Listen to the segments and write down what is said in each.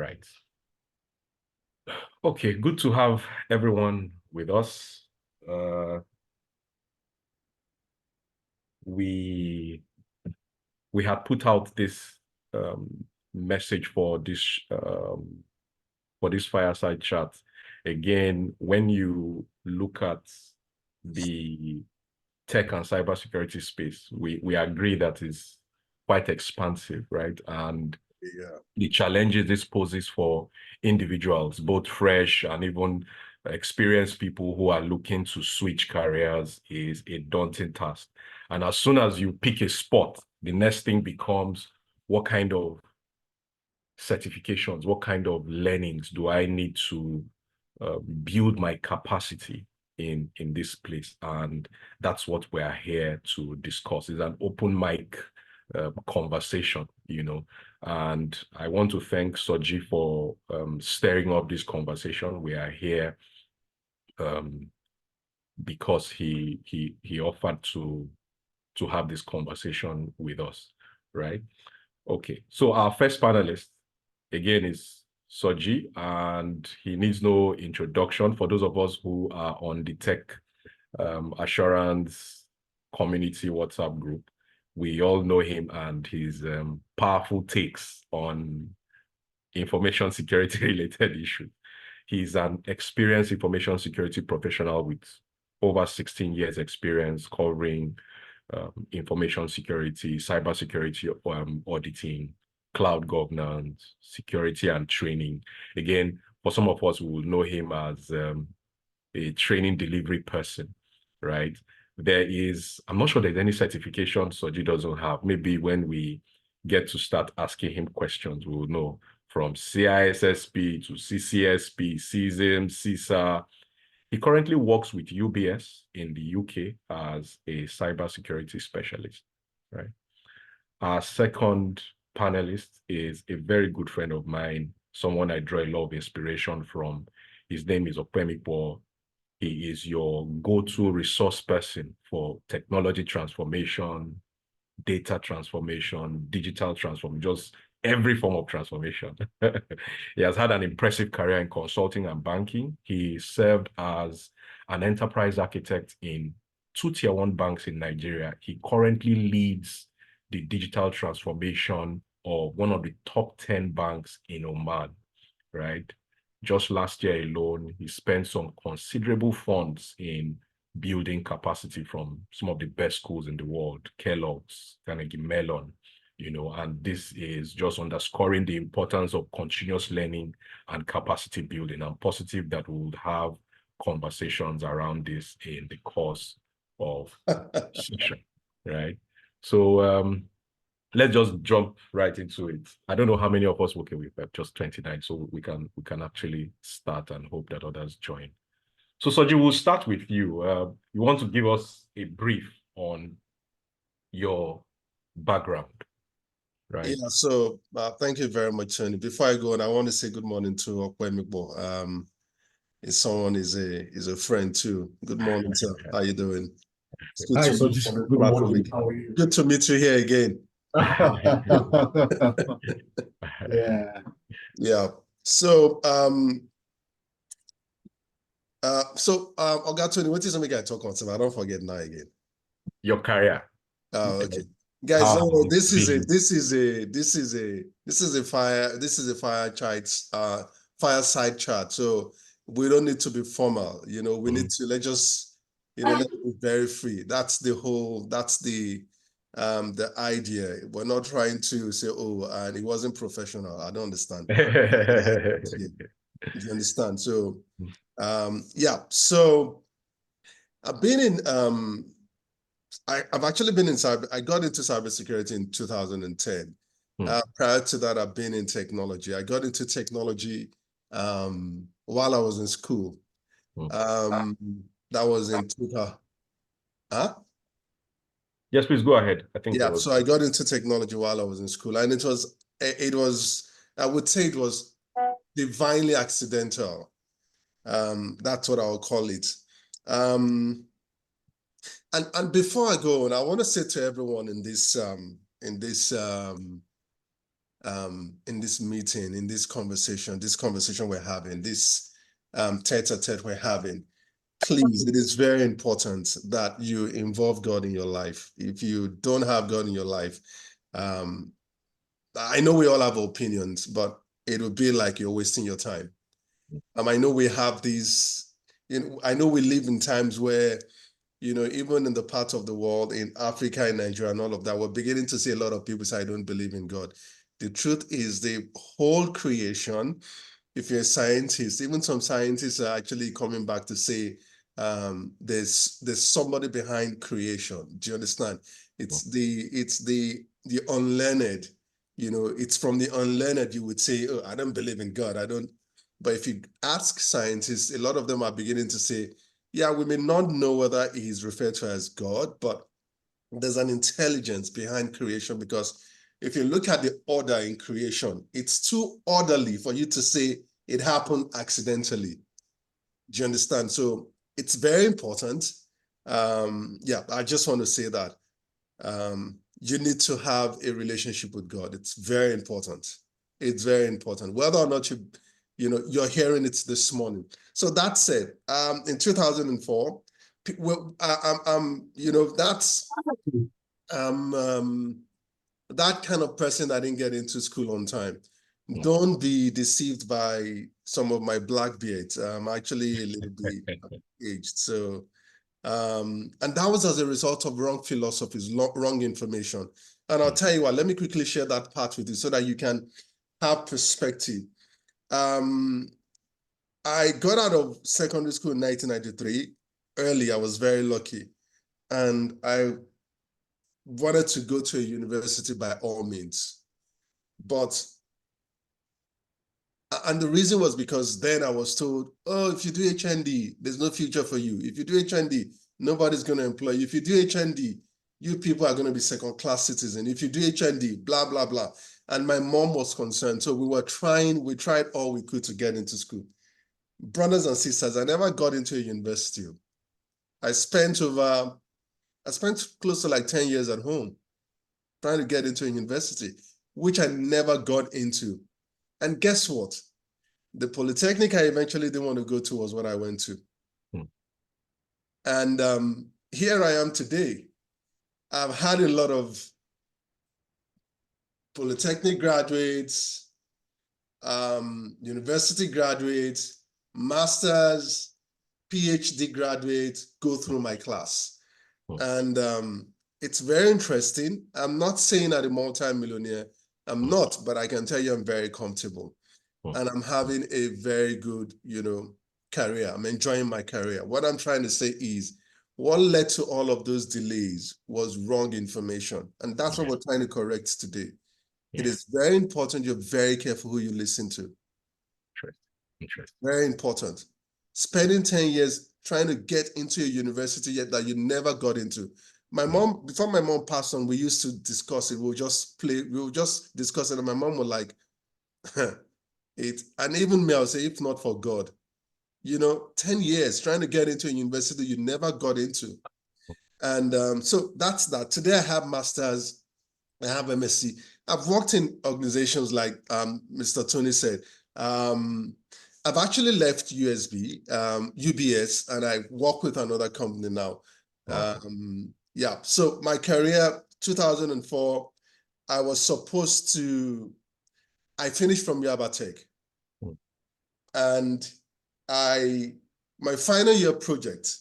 right. Okay, good to have everyone with us. We had put out this message for this fireside chat. Again, when you look at the tech and cybersecurity space, we agree that is quite expansive, right? And the challenges this poses for individuals, both fresh and even experienced people who are looking to switch careers, is a daunting task. And as soon as you pick a spot, the next thing becomes, what kind of certifications, what kind of learnings do I need to build my capacity in this place? And that's what we are here to discuss. It's an open mic conversation, and I want to thank Soji for stirring up this conversation. We are here because he offered to have this conversation with us, right? Okay, so our first panelist again is Soji, and he needs no introduction for those of us who are on the tech assurance community WhatsApp group. We all know him and his powerful takes on information security related issues. He's an experienced information security professional with over 16 years experience covering information security, cybersecurity, auditing, cloud governance, security, and training. Again, for some of us, we will know him as a training delivery person, right? I'm not sure there's any certification Soji doesn't have. Maybe when we get to start asking him questions, we will know, from CISSP to CCSP, CISM, CISA. He currently works with UBS in the UK as a cybersecurity specialist, right? Our second panelist is a very good friend of mine, someone I draw a lot of inspiration from. His name is Opemipo. He is your go-to resource person for technology transformation, data transformation, digital transformation, just every form of transformation. He has had an impressive career in consulting and banking. He served as an enterprise architect in 2 tier 1 banks in Nigeria. He currently leads the digital transformation of one of the top 10 banks in Oman, right? Just last year alone, he spent some considerable funds in building capacity from some of the best schools in the world, Kellogg's, Carnegie Mellon, and this is just underscoring the importance of continuous learning and capacity building. I'm positive that we will have conversations around this in the course of the session, right? So let's just jump right into it. I don't know how many of us working with just 29, so we can actually start and hope that others join. So Soji, we'll start with you. You want to give us a brief on your background, right? Yeah, so thank you very much, Tony. Before I go on, I want to say good morning to Opemipo. Is a friend too. Good morning, sir. How you doing? It's good Hi, to meet you. Good morning. How are you? Good to meet you here again. Yeah. Yeah. So Oga Tony, what is something I talk on? I don't forget now again. Your career. Oh, okay. Guys, this is a fireside chat. So we don't need to be formal. We need to let it be very free. That's the idea. We're not trying to say, and it wasn't professional. I don't understand. You understand? So yeah. So I've been in I've actually been in cyber. I got into cybersecurity in 2010. Prior to that, I've been in technology. I got into technology while I was in school. That was in 2000. Huh? Yes, please go ahead. I think. Yeah. So I got into technology while I was in school, and it was I would say it was divinely accidental. That's what I'll call it. And before I go on, I want to say to everyone in this in this meeting, in this conversation we're having, this tete-a-tete we're having, please, it is very important that you involve God in your life. If you don't have God in your life, I know we all have opinions, but it would be like you're wasting your time. I know we have these, I know we live in times where, even in the parts of the world, in Africa, in Nigeria, and all of that, we're beginning to see a lot of people say, I don't believe in God. The truth is the whole creation, if you're a scientist, even some scientists are actually coming back to say, there's somebody behind creation. Do you understand? It's the unlearned, it's from the unlearned you would say, oh, I don't believe in God. I don't. But if you ask scientists, a lot of them are beginning to say, yeah, we may not know whether he is referred to as God, but there's an intelligence behind creation, because if you look at the order in creation, it's too orderly for you to say it happened accidentally. Do you understand? So it's very important. I just want to say that you need to have a relationship with God. It's very important. It's very important. Whether or not you're hearing it this morning. So that said, in 2004, that's that kind of person that didn't get into school on time. Don't be deceived by some of my blackbeards. I'm actually a little bit aged. So, and that was as a result of wrong philosophies, wrong information. And I'll tell you what, let me quickly share that part with you so that you can have perspective. I got out of secondary school in 1993. Early, I was very lucky. And I wanted to go to a university by all means. And the reason was because then I was told, oh, if you do HND, there's no future for you. If you do HND, nobody's going to employ you. If you do HND, you people are going to be second-class citizens. If you do HND, blah, blah, blah. And my mom was concerned. So we tried all we could to get into school. Brothers and sisters, I never got into a university. I spent close to like 10 years at home trying to get into a university, which I never got into. And guess what? The polytechnic I eventually didn't want to go to was what I went to. And here I am today. I've had a lot of polytechnic graduates, university graduates, masters, PhD graduates go through my class. And it's very interesting. I'm not saying I'm a multi-millionaire. I'm not, but I can tell you I'm very comfortable. And I'm having a very good, career. I'm enjoying my career. What I'm trying to say is, what led to all of those delays was wrong information. And that's what we're trying to correct today. It is very important you're very careful who you listen to. Interesting. Very important. Spending 10 years trying to get into a university yet that you never got into. My mom, before my mom passed on, we used to discuss it. We would just discuss it. And my mom would like, and even me, I would say, if not for God, 10 years trying to get into a university you never got into. And so that's that. Today I have masters, I have MSc. I've worked in organizations like Mr. Tony said. I've actually left UBS, and I work with another company now. So my career, 2004, I finished from Yaba Tech. And my final year project,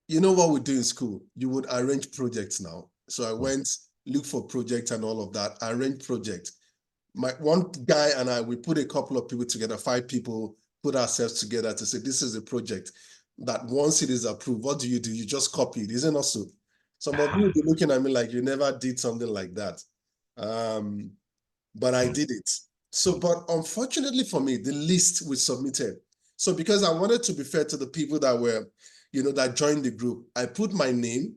you know what we do in school? You would arrange projects now. So I went, look for projects and all of that, arrange project. My one guy and I, we put a couple of people together, 5 people, put ourselves together to say, this is a project that once it is approved, what do? You just copy it, isn't it so? Some of you will be looking at me like you never did something like that. But I did it. So, but unfortunately for me, the list was submitted. So because I wanted to be fair to the people that were, that joined the group, I put my name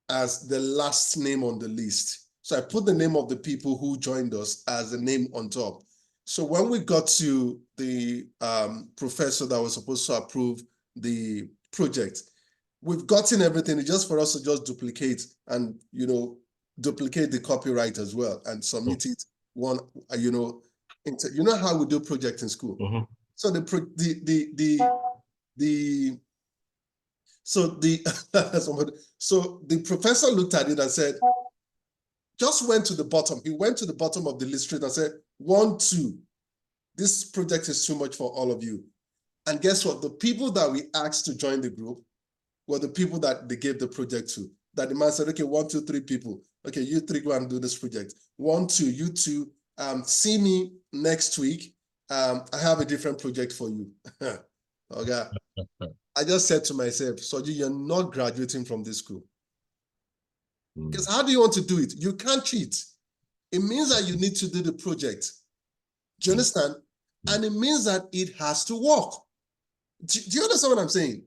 as the last name on the list. So I put the name of the people who joined us as the name on top. So when we got to the professor that was supposed to approve the project, we've gotten everything. It's just for us to just duplicate and, duplicate the copyright as well and submit it one, you know how we do projects in school. So so the professor looked at it and said, just went to the bottom. He went to the bottom of the list straight and said, 1, 2, this project is too much for all of you. And guess what? The people that we asked to join the group were the people that they gave the project to. That the man said, okay, 1, 2, 3 people. Okay, you 3 go and do this project. 1, 2, you 2, see me next week. I have a different project for you. Okay. I just said to myself, Soji, you're not graduating from this school. Because how do you want to do it? You can't cheat. It means that you need to do the project. Do you understand? And it means that it has to work. Do you understand what I'm saying?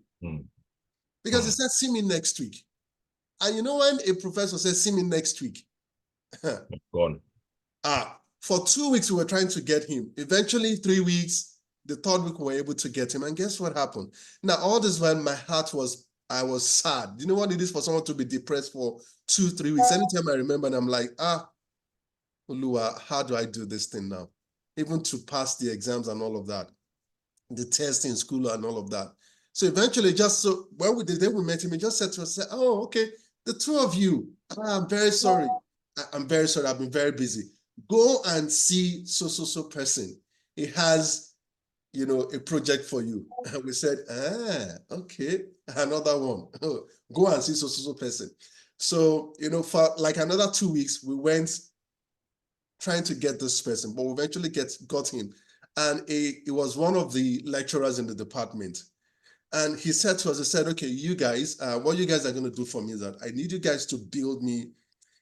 Because he said, see me next week. And you know when a professor says, see me next week? Gone. For 2 weeks, we were trying to get him. Eventually, 3 weeks, the 3rd week, we were able to get him. And guess what happened? Now, all this while, my heart was, I was sad. You know what it is for someone to be depressed for 2, 3 weeks? Anytime I remember, and I'm like, Ulua, how do I do this thing now? Even to pass the exams and all of that, the test in school and all of that. So eventually, when we met him, he just said to us, oh, okay, the 2 of you, I'm very sorry. I'm very sorry, I've been very busy. Go and see so person. He has, you know, a project for you. And we said, okay, another one. Go and see so person. So, you know, for like another 2 weeks, we went trying to get this person, but we eventually got him. And he was one of the lecturers in the department. And he said to us, he said, okay, you guys, what you guys are going to do for me is that I need you guys to build me.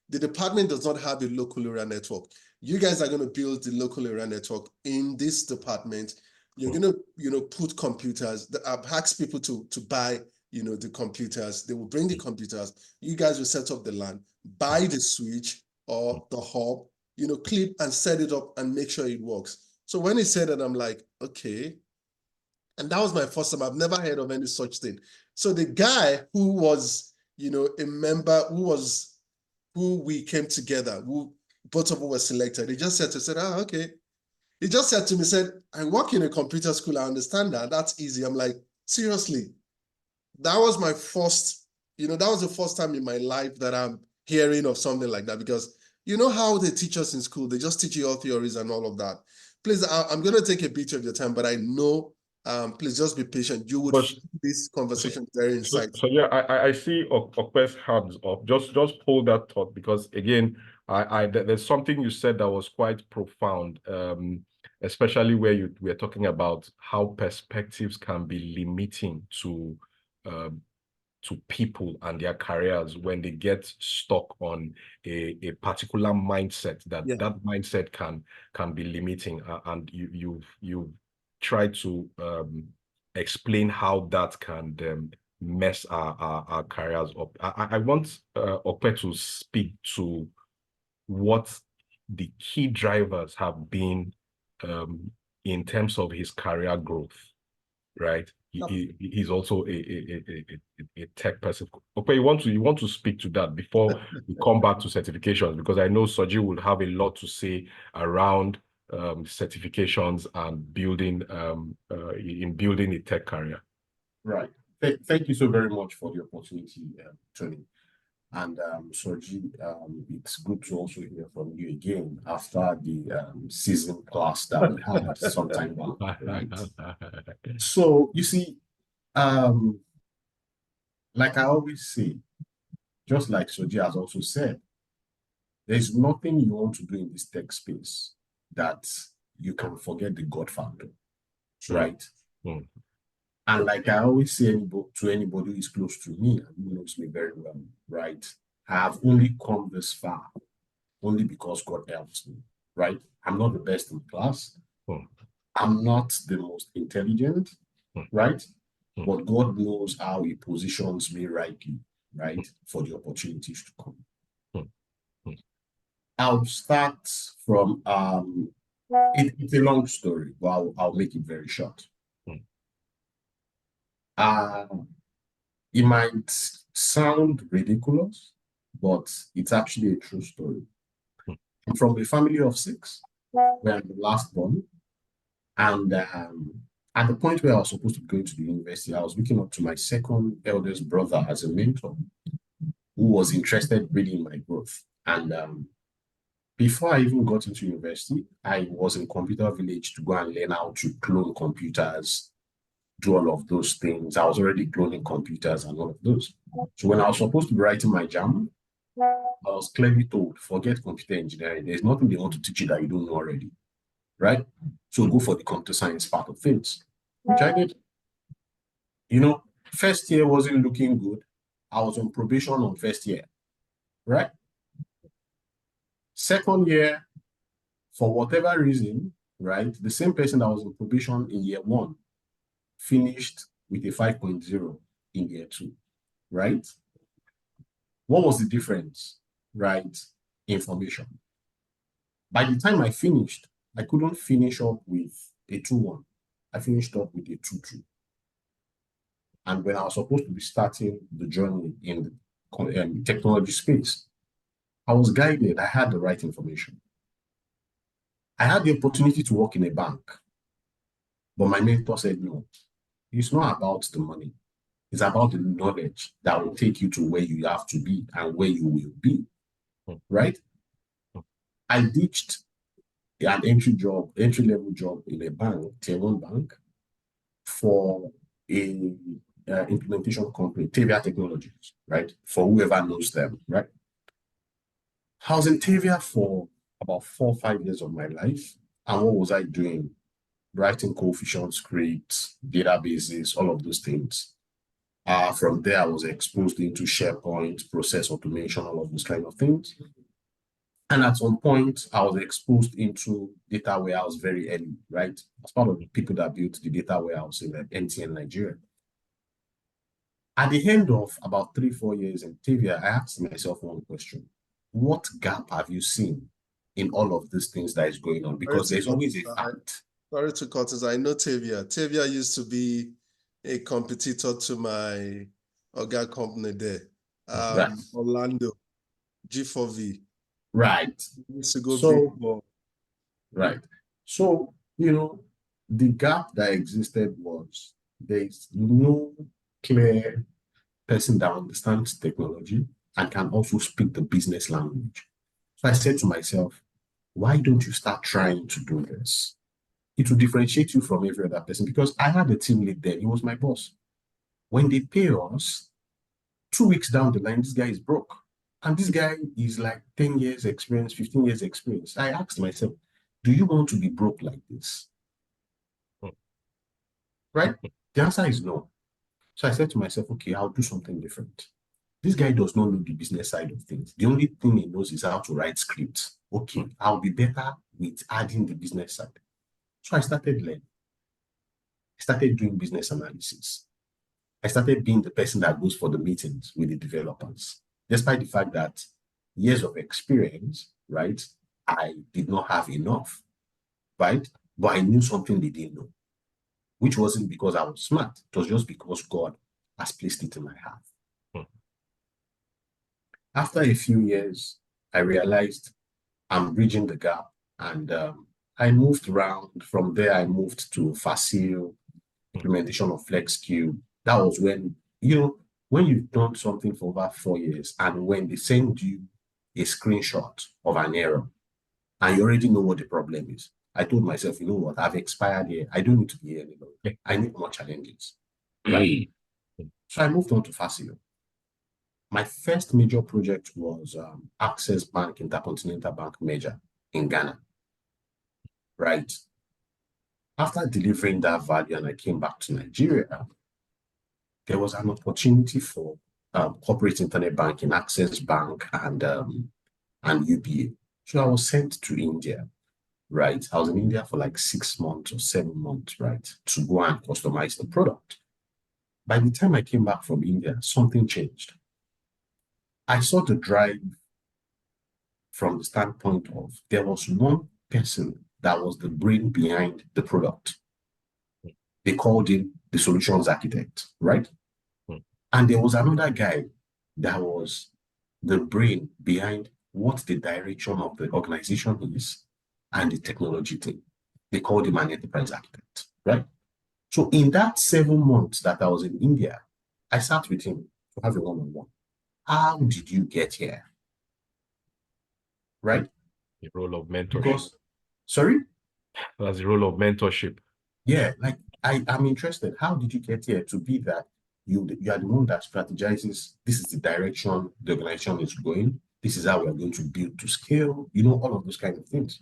The department does not have a local area network. You guys are going to build the local area network in this department. You're going to, you know, put computers. I've asked people to buy, you know, the computers. They will bring the computers. You guys will set up the LAN, buy the switch or the hub, you know, clip and set it up and make sure it works. So when he said that, I'm like, okay. And that was my first time. I've never heard of any such thing. So the guy who was, you know, a member who we came together, who both of us were selected, he just said, okay. He just said to me, said, I work in a computer school. I understand that. That's easy. I'm like, seriously. That was my first, you know, that was the first time in my life that I'm hearing of something like that, because you know how they teach us in school, they just teach you all theories and all of that. Please, I'm going to take a bit of your time, but I know, please just be patient. You would find this conversation very insightful. So yeah, I see Okpe's hands up. Just hold that thought, because again, there's something you said that was quite profound, especially where you were talking about how perspectives can be limiting to people and their careers when they get stuck on a particular mindset. That mindset can be limiting, and you've tried to explain how that can mess our careers up. I want Okpe to speak to what the key drivers have been in terms of his career growth, right? He's also a tech person. Okay, you want to speak to that before we come back to certifications, because I know Soji will have a lot to say around certifications and building in building a tech career. Right. Thank you so very much for the opportunity, Tony. And Soji, it's good to also hear from you again after the season class that we had some time back. Right? So you see, like I always say, just like Soji has also said, there's nothing you want to do in this tech space that you can forget the God factor, right? And like I always say to anybody who is close to me and who knows me very well, right? I have only come this far only because God helps me, right? I'm not the best in class. I'm not the most intelligent, right? But God knows how He positions me rightly, right? For the opportunities to come. I'll start from, it's a long story, but I'll make it very short. It might sound ridiculous, but it's actually a true story. I'm from a family of 6, where I'm the last born. And at the point where I was supposed to be going to the university, I was looking up to my second eldest brother as a mentor who was interested really in my growth. And before I even got into university, I was in computer village to go and learn how to clone computers, do all of those things. I was already cloning computers and all of those. So when I was supposed to be writing my JAM, I was clearly told, forget computer engineering. There's nothing they want to teach you that you don't know already, right? So go for the computer science part of things, which I did. You know, first year wasn't looking good. I was on probation on first year, right? Second year, for whatever reason, right, the same person that was on probation in year 1 finished with a 5.0 in year 2, right? What was the difference, right? Information. By the time I finished, I couldn't finish up with a 2.1. I finished up with a 2.2. And when I was supposed to be starting the journey in the technology space, I was guided. I had the right information. I had the opportunity to work in a bank, but my mentor said, no, it's not about the money. It's about the knowledge that will take you to where you have to be and where you will be, right? I ditched an entry-level job in a bank, tier 1 bank, for a implementation company, Tavia Technologies, right? For whoever knows them, right? I was in Tavia for about 4 or 5 years of my life. And what was I doing? Writing coefficient scripts, databases, all of those things. From there, I was exposed into SharePoint, process automation, all of those kind of things. And at some point, I was exposed into data warehouse very early, right? As part of the people that built the data warehouse in MTN Nigeria. At the end of about 3 or 4 years in Tavia, I asked myself one question. What gap have you seen in all of these things that is going on? Because there's always a fact. Sorry to cut us. I know Tavia. Tavia used to be a competitor to my Oga company there. Right. Orlando, G4V. Right. Used to go big ball. Right. So, you know, the gap that existed was there's no clear person that understands technology and can also speak the business language. So I said to myself, why don't you start trying to do this? It will differentiate you from every other person, because I had a team lead then. He was my boss. When they pay us, 2 weeks down the line, this guy is broke. And this guy is like 10 years experience, 15 years experience. I asked myself, do you want to be broke like this? Right? The answer is no. So I said to myself, okay, I'll do something different. This guy does not know the business side of things. The only thing he knows is how to write scripts. Okay, I'll be better with adding the business side. So I started learning. I started doing business analysis. I started being the person that goes for the meetings with the developers, despite the fact that years of experience, right, I did not have enough, right? But I knew something they didn't know, which wasn't because I was smart. It was just because God has placed it in my heart. After a few years, I realized I'm bridging the gap, and I moved around. From there, I moved to Facile, implementation of FlexCube. That was when, you know, when you've done something for over 4 years, and when they send you a screenshot of an error, and you already know what the problem is, I told myself, you know what, I've expired here. I don't need to be here anymore. I need more challenges. Right? So I moved on to Facile. My first major project was Access Bank Intercontinental Bank merger in Ghana. Right? After delivering that value and I came back to Nigeria, there was an opportunity for corporate internet banking, Access Bank and UBA. So I was sent to India, right? I was in India for like 6 months or 7 months, right? To go and customize the product. By the time I came back from India, something changed. I saw the drive from the standpoint of there was one person that was the brain behind the product. They called him the solutions architect, right? And there was another guy that was the brain behind what the direction of the organization is and the technology team. They called him an enterprise architect, right? So in that 7 months that I was in India, I sat with him to have a one-on-one. How did you get here? Right? The role of mentorship. Because, sorry? That's the role of mentorship. Yeah, like I'm interested. How did you get here to be that you are the one that strategizes? This is the direction the organization is going. This is how we are going to build to scale, all of those kind of things.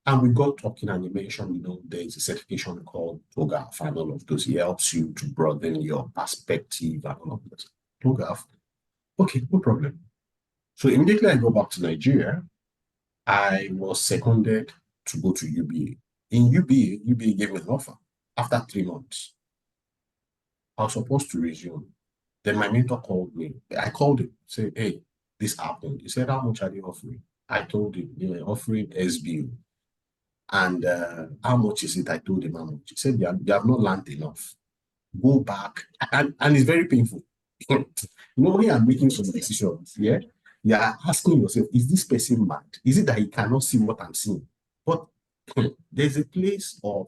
And we got talking and you mentioned, there's a certification called TOGAF and all of those. It helps you to broaden your perspective and all of this. TOGAF. Okay, no problem. So immediately I go back to Nigeria, I was seconded to go to UBA. In UBA gave me an offer after 3 months. I was supposed to resume. Then my mentor called me. I called him, said, hey, this happened. He said, how much are they offering? I told him they were offering SBO. And how much is it? I told him how much. He said, they have not learned enough. Go back. And it's very painful. When you are making some decisions, yeah, you are asking yourself, is this person mad? Is it that he cannot see what I'm seeing? But there's a place of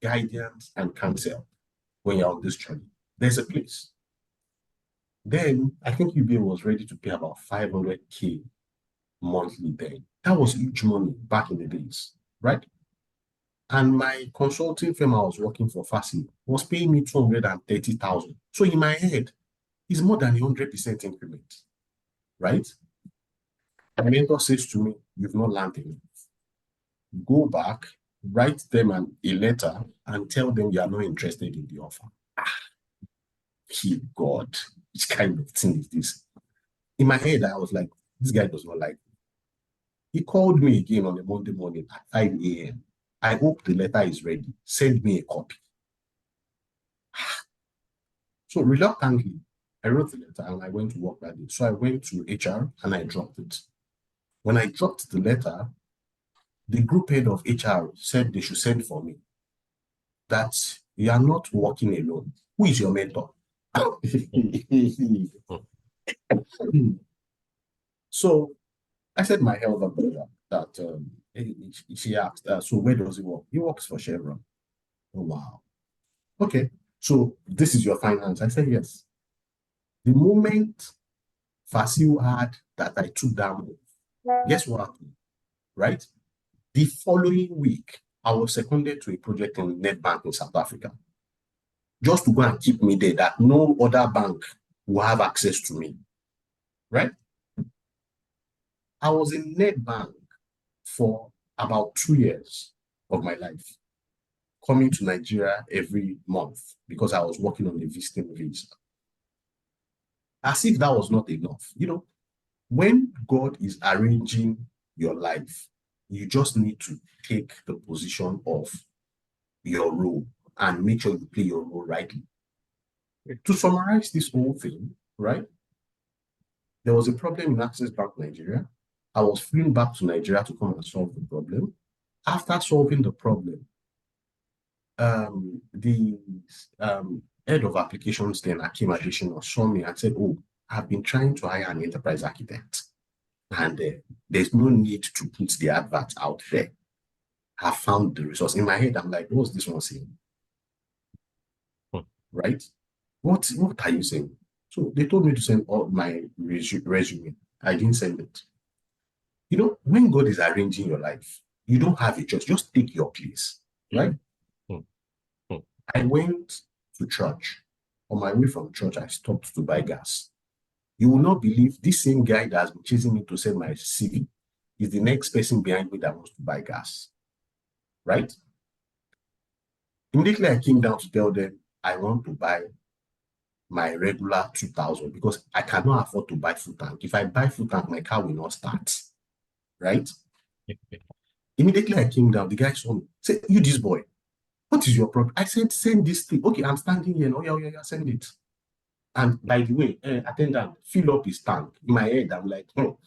guidance and counsel when you're on this journey. There's a place. Then I think UBA was ready to pay about 500K monthly then. That was huge money back in the days, right? And my consulting firm I was working for, Fasi, was paying me 230,000. So in my head, it's more than 100% increment, right? My mentor says to me, you've not learned enough. Go back, write them a letter and tell them you are not interested in the offer. God, which kind of thing is this? In my head, I was like, this guy does not like me. He called me again on a Monday morning at 5 a.m. I hope the letter is ready. Send me a copy. So reluctantly, I wrote the letter and I went to work that day. So I went to HR and I dropped it. When I dropped the letter, the group head of HR said they should send for me. That you are not working alone. Who is your mentor? So I said my elder brother that she asked, so where does he work? He works for Chevron. Oh, wow. Okay. So this is your finance. I said, yes. The moment Fasil had that I took that move, guess what happened? Right? The following week, I was seconded to a project in NetBank in South Africa. Just to go and keep me there, that no other bank will have access to me. Right? I was in NetBank for about 2 years of my life, coming to Nigeria every month because I was working on a visiting visa. As if that was not enough. When God is arranging your life, you just need to take the position of your role and make sure you play your role rightly. To summarize this whole thing, right? There was a problem in Access Bank Nigeria. I was flown back to Nigeria to come and solve the problem. After solving the problem, the head of applications then, Akim Adesina, saw me and said, oh, I've been trying to hire an enterprise architect. And there's no need to put the advert out there. I found the resource. In my head, I'm like, what's this one saying? Right? What are you saying? So they told me to send all my resume. I didn't send it. When God is arranging your life, you don't have a choice. Just take your place, right? I went to church. On my way from church, I stopped to buy gas. You will not believe this same guy that has been chasing me to send my CV is the next person behind me that wants to buy gas, right? Immediately I came down to tell them I want to buy my regular 2,000 because I cannot afford to buy full tank. If I buy full tank, my car will not start, right? Immediately I came down, the guy saw me, said, you this boy, what is your problem? I said, send this thing. Okay, I'm standing here. Oh, yeah, send it. And by the way, attendant, fill up his tank. In my head, I'm like, oh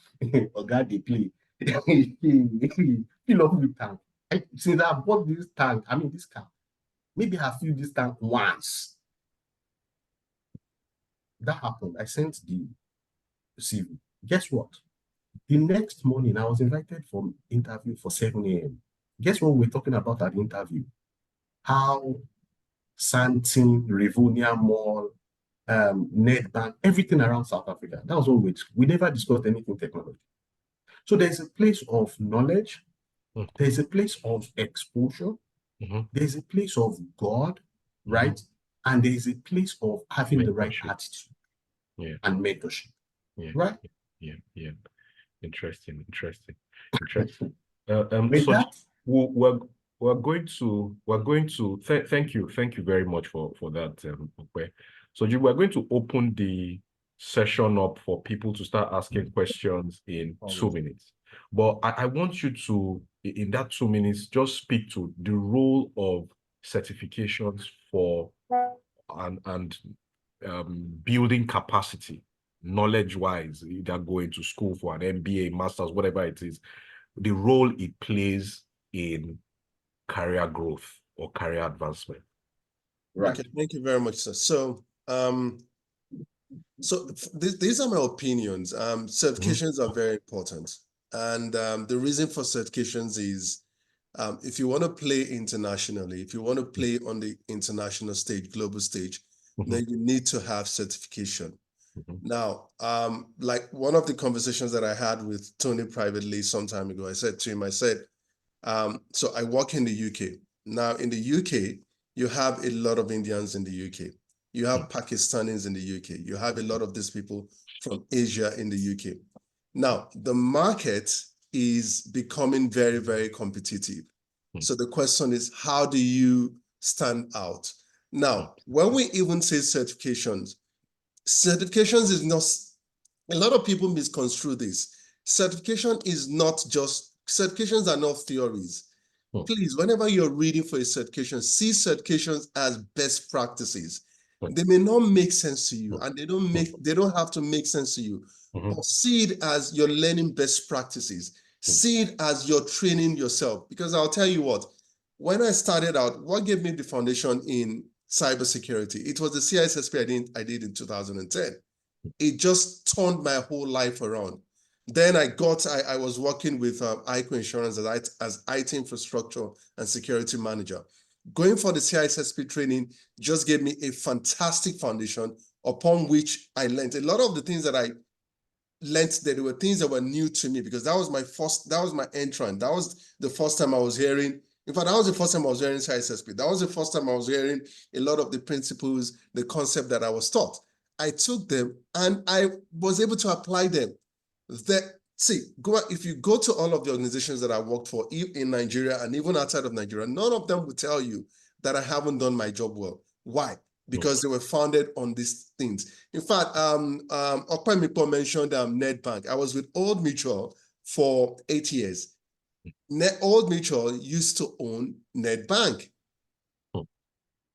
God, they play. Fill up the tank. Since I bought this tank, this car, maybe I filled this tank once. That happened. I sent the CV. Guess what? The next morning, I was invited for an interview for 7 a.m. Guess what we're talking about at the interview? How Santin, Rivonia Mall, Nedbank, everything around South Africa. That was all we never discussed anything technology. So there's a place of knowledge, there's a place of exposure, there's a place of God, right? And there's a place of having the right attitude and mentorship. Right? Yeah. Interesting. With So that, we're going to thank you very much for that, Okwe. So we're going to open the session up for people to start asking questions in 2 minutes. But I want you to, in that 2 minutes, just speak to the role of certifications for and building capacity, knowledge-wise, either going to school for an MBA, master's, whatever it is, the role it plays in career growth or career advancement. Right. Okay, thank you very much, sir. So, these are my opinions. Certifications are very important. And the reason for certifications is if you want to play internationally, if you want to play on the international stage, global stage, then you need to have certification. Now, like one of the conversations that I had with Tony privately some time ago, I said to him, so I work in the UK. Now, in the UK, you have a lot of Indians in the UK. You have Pakistanis in the UK. You have a lot of these people from Asia in the UK. Now, the market is becoming very, very competitive. So the question is, how do you stand out? Now, when we even say certifications is not, a lot of people misconstrue this. Certifications are not theories. Please, whenever you're reading for a certification, see certifications as best practices. They may not make sense to you, and they don't have to make sense to you. But see it as you're learning best practices. See it as you're training yourself. Because I'll tell you what, when I started out, what gave me the foundation in cybersecurity? It was the CISSP I did in 2010. It just turned my whole life around. Then I was working with ICO Insurance as IT infrastructure and security manager. Going for the CISSP training just gave me a fantastic foundation upon which I learned. A lot of the things that I learned, that there were things that were new to me, because that was my entrance. That was the first time I was hearing. In fact, that was the first time I was hearing CISSP. That was the first time I was hearing a lot of the principles, the concept that I was taught. I took them and I was able to apply them. If you go to all of the organizations that I worked for in Nigeria and even outside of Nigeria, none of them will tell you that I haven't done my job well. Why? Because they were founded on these things. In fact, Okpemikpo mentioned Nedbank. I was with Old Mutual for 8 years. Old Mutual used to own Nedbank.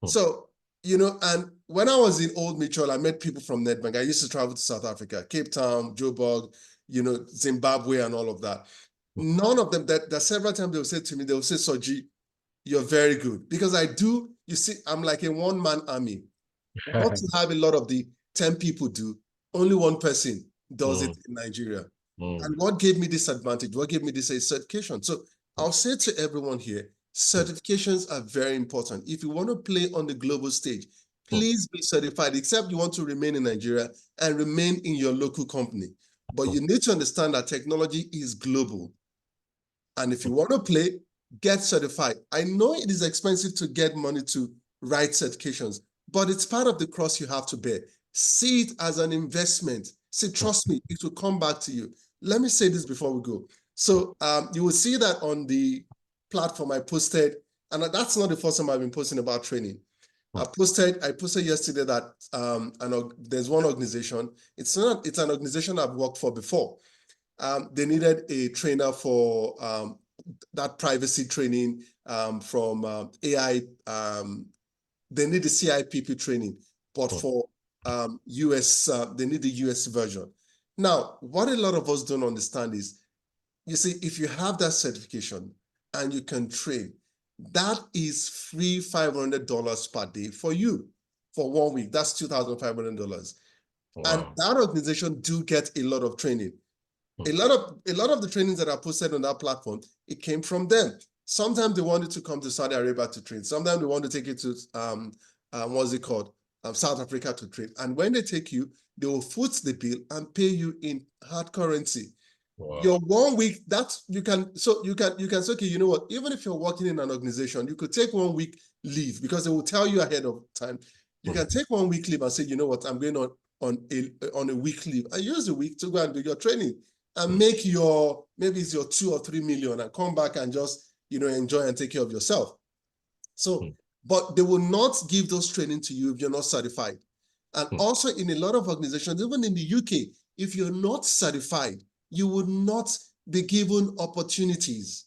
So, and when I was in Old Mutual, I met people from Nedbank. I used to travel to South Africa, Cape Town, Joburg, Zimbabwe and all of that. None of them, that several times they'll say to me, they'll say, Soji, you're very good. Because you see, I'm like a one-man army. What you have a lot of the 10 people do, only one person does it in Nigeria. And what gave me this advantage? What gave me this certification? So I'll say to everyone here, certifications are very important. If you want to play on the global stage, please be certified, except you want to remain in Nigeria and remain in your local company. But you need to understand that technology is global. And if you want to play, get certified. I know it is expensive to get money to write certifications, but it's part of the cross you have to bear. See it as an investment. See, trust me, it will come back to you. Let me say this before we go. So you will see that on the platform I posted, and that's not the first time I've been posting about training. I posted yesterday that there's one organization. It's an organization I've worked for before. They needed a trainer for that privacy training from AI. They need the CIPP training, but for US, they need the US version. Now, what a lot of us don't understand is, you see, if you have that certification and you can train, that is free $500 per day for you for 1 week. That's $2,500. And Wow. that organization do get a lot of training. A lot of the trainings that are posted on that platform, it came from them. Sometimes they wanted to come to Saudi Arabia to train. Sometimes they want to take you to what's it called? South Africa to train. And when they take you, they will foot the bill and pay you in hard currency. Wow. Your 1 week, that's you can say, okay, you know what? Even if you're working in an organization, you could take 1 week leave because they will tell you ahead of time. You can take 1 week leave and say, you know what, I'm going on a week leave. And use the week to go and do your training and make your, maybe it's your 2 or 3 million, and come back and just, enjoy and take care of yourself. So, but they will not give those training to you if you're not certified. And also in a lot of organizations, even in the UK, if you're not certified, you would not be given opportunities.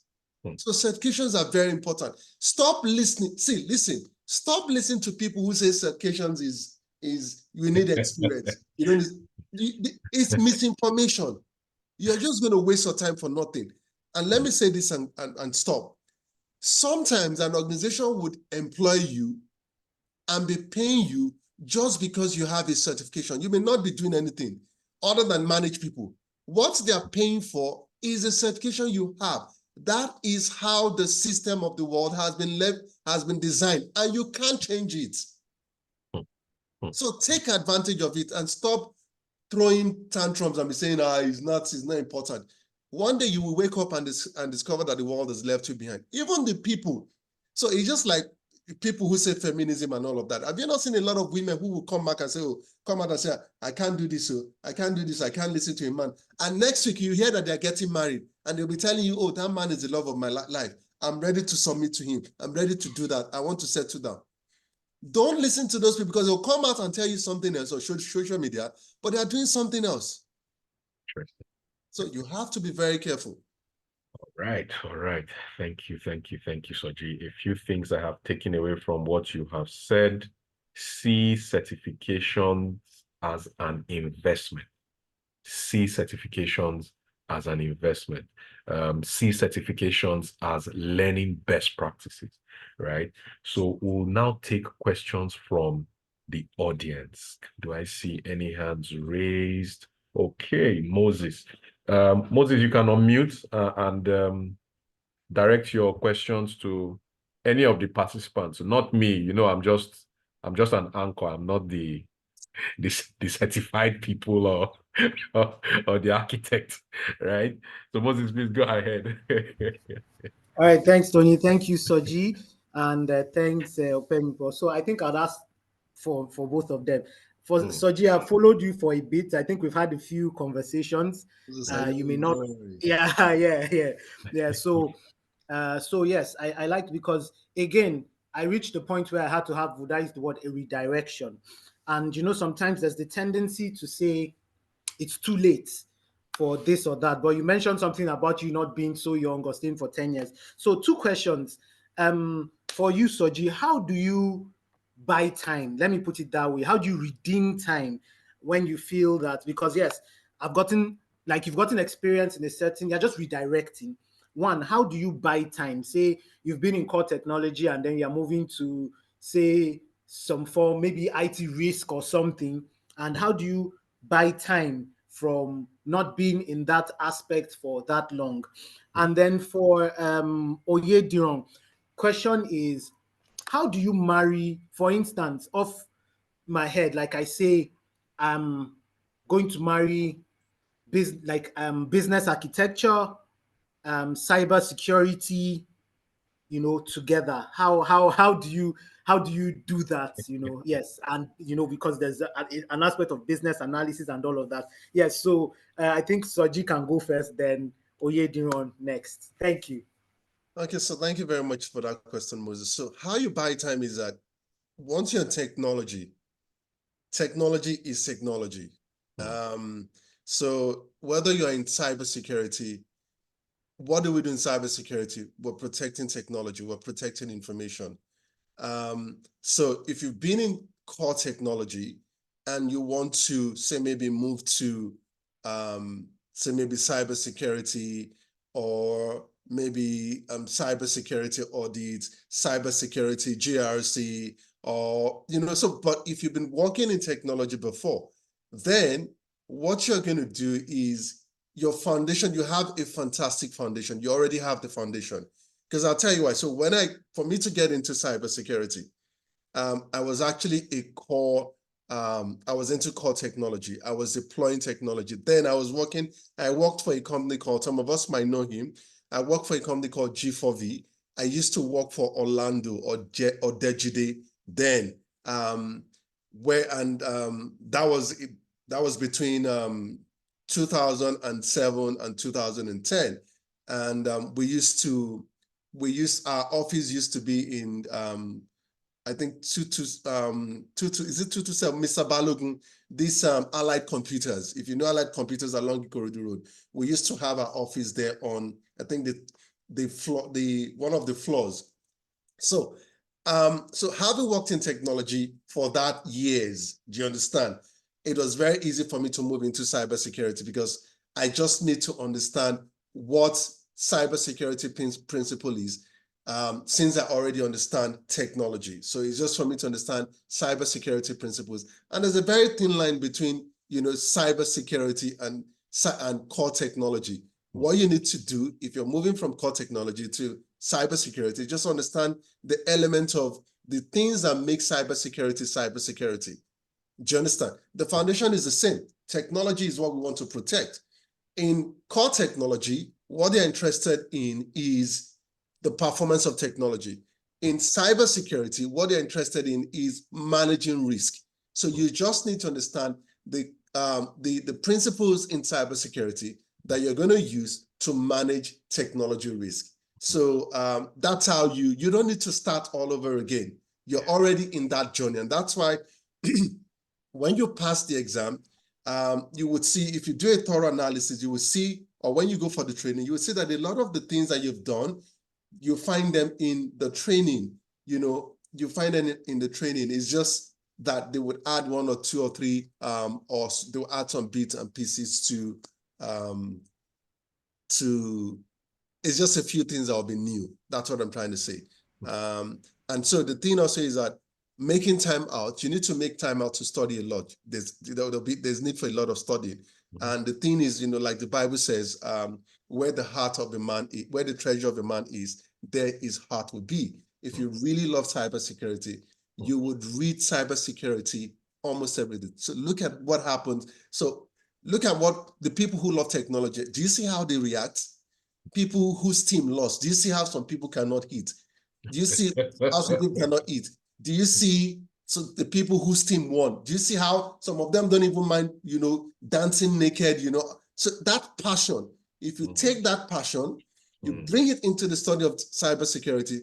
So certifications are very important. Stop listening. Listen. Stop listening to people who say certifications is you need experience. You don't. It's misinformation. You're just going to waste your time for nothing. And let me say this and stop. Sometimes an organization would employ you and be paying you just because you have a certification. You may not be doing anything other than manage people. What they are paying for is a certification you have. That is how the system of the world has been designed, and you can't change it. So take advantage of it and stop throwing tantrums and be saying, it's not important. One day you will wake up and discover that the world has left you behind. Even the people. So it's just like people who say feminism and all of that. Have you not seen a lot of women who will come back and say, come out and say, I can't do this, I can't do this, I can't listen to a man. And next week you hear that they're getting married and they'll be telling you, that man is the love of my life. I'm ready to submit to him. I'm ready to do that. I want to settle down. Don't listen to those people because they'll come out and tell you something else on social media, but they are doing something else. So you have to be very careful. All right. Thank you, Soji. A few things I have taken away from what you have said. See certifications as an investment. See certifications as an investment. See certifications as learning best practices, right? So we'll now take questions from the audience. Do I see any hands raised? Okay, Moses. Moses, you can unmute and direct your questions to any of the participants, not me. I'm just an anchor. I'm not the certified people or the architect, right? So Moses, please go ahead. All right, thanks, Tony. Thank you, Soji, and thanks, Opemipo. So I think I'll ask for both of them. For Soji, I've followed you for a bit. I think we've had a few conversations. You may not. Yeah. So yes, I liked, because again, I reached the point where I had to have, would I use the word, a redirection. And sometimes there's the tendency to say it's too late for this or that. But you mentioned something about you not being so young or staying for 10 years. So 2 questions. For you, Soji, how do you buy time? Let me put it that way. How do you redeem time when you feel that? Because yes, you've gotten experience in a certain, you're just redirecting. One, how do you buy time? Say you've been in core technology and then you're moving to, say, some form, maybe IT risk or something. And how do you buy time from not being in that aspect for that long? And then for Oyediran, question is, how do you marry, for instance, off my head, like I say, I'm going to marry business architecture, cybersecurity, together. How do you do that? Yes, and because there's an aspect of business analysis and all of that. Yes, so I think Soji can go first, then Oyediran next. Thank you. Okay, so thank you very much for that question, Moses. So how you buy time is that once you're in technology is technology. So whether you're in cybersecurity, what do we do in cybersecurity? We're protecting technology, we're protecting information. So if you've been in core technology and you want to, say, maybe move to, say, maybe cybersecurity, or maybe cybersecurity audits, cybersecurity GRC, or, but if you've been working in technology before, Then what you're going to do is your foundation, you have a fantastic foundation. You already have the foundation. Because I'll tell you why. So for me to get into cybersecurity, I was actually I was into core technology. I was deploying technology. Then I worked for a company called, some of us might know him. I worked for a company called G4V. I used to work for Orlando or Dejide then, that was between 2007 and 2010. And our office used to be in I think 227 Mr. Balogun, these Allied Computers. If you know Allied Computers along Ikorodu Road, we used to have our office there on, I think one of the floors. So having worked in technology for that years, do you understand? It was very easy for me to move into cybersecurity because I just need to understand what cybersecurity principle is, since I already understand technology. So it's just for me to understand cybersecurity principles. And there's a very thin line between, cybersecurity and core technology. What you need to do if you're moving from core technology to cybersecurity, just understand the element of the things that make cybersecurity. Do you understand? The foundation is the same. Technology is what we want to protect. In core technology, what they're interested in is the performance of technology. In cybersecurity, what they're interested in is managing risk. So you just need to understand the principles in cybersecurity that you're going to use to manage technology risk. So that's how you don't need to start all over again. You're already in that journey. And that's why when you pass the exam, you would see, if you do a thorough analysis, you will see, or when you go for the training, you will see that a lot of the things that you've done, you find them in the training. You find them in the training. It's just that they would add one or two or three, or they'll add some bits and pieces to, it's just a few things that will be new. That's what I'm trying to say. And so the thing also is that making time out, you need to make time out to study a lot. There's need for a lot of studying. And the thing is, like the Bible says, where the heart of a man is, where the treasure of a man is, there his heart will be. If you really love cybersecurity, you would read cybersecurity almost every day. So look at what happens. So look at what the people who love technology, do you see how they react? People whose team lost, do you see how some people cannot eat? Do you see how some people cannot eat? Do you see the people whose team won? Do you see how some of them don't even mind, dancing naked, So that passion, if you take that passion, you bring it into the study of cybersecurity,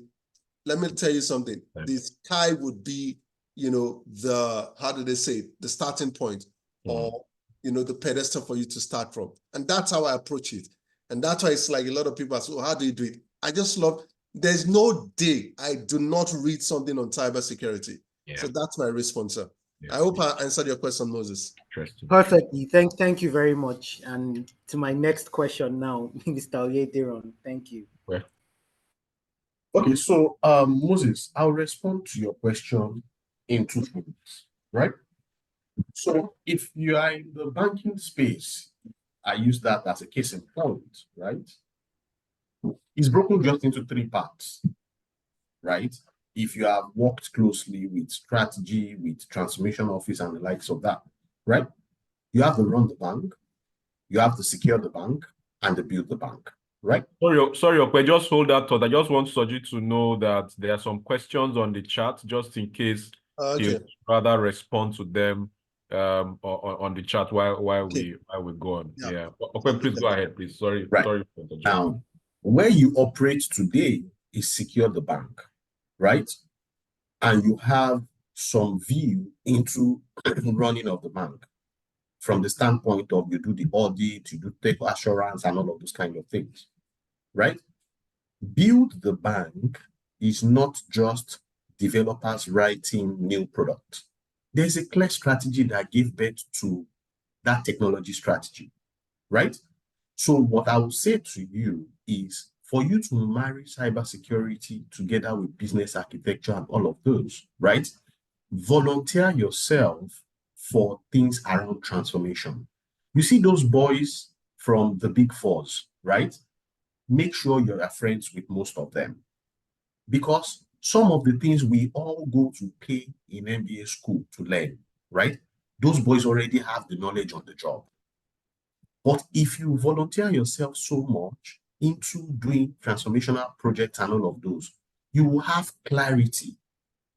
let me tell you something. The sky would be, how do they say it? The starting point, or, the pedestal for you to start from. And that's how I approach it. And that's why it's like a lot of people ask, how do you do it? I just love, there's no day I do not read something on cybersecurity. Yeah. So that's my response, sir. Yeah. I hope I answered your question, Moses. Perfectly. Thank you very much. And to my next question now, Mr. Oyederon. Thank you. Well, okay, so Moses, I'll respond to your question in 2 minutes, right? So if you are in the banking space, I use that as a case in point, right? It's broken just into 3 parts, right? If you have worked closely with strategy, with transformation office and the likes of that, right? You have to run the bank, you have to secure the bank, and to build the bank, right? Sorry, Okwe, just hold that thought. I just want Soji to know that there are some questions on the chat, just in case he'd rather respond to them on the chat while we go on. Yeah. Okay, please go ahead, please. Sorry. Right. Sorry. Now, where you operate today is secure the bank, right? And you have some view into running of the bank from the standpoint of you do the audit, you do take assurance and all of those kind of things, right? Build the bank is not just developers writing new product. There's a clear strategy that gives birth to that technology strategy, right? So what I will say to you is for you to marry cybersecurity together with business architecture and all of those, right? Volunteer yourself for things around transformation. You see those boys from the big fours, right? Make sure you're friends with most of them, because some of the things we all go to pay in MBA school to learn, right? Those boys already have the knowledge on the job. But if you volunteer yourself so much into doing transformational projects and all of those, you will have clarity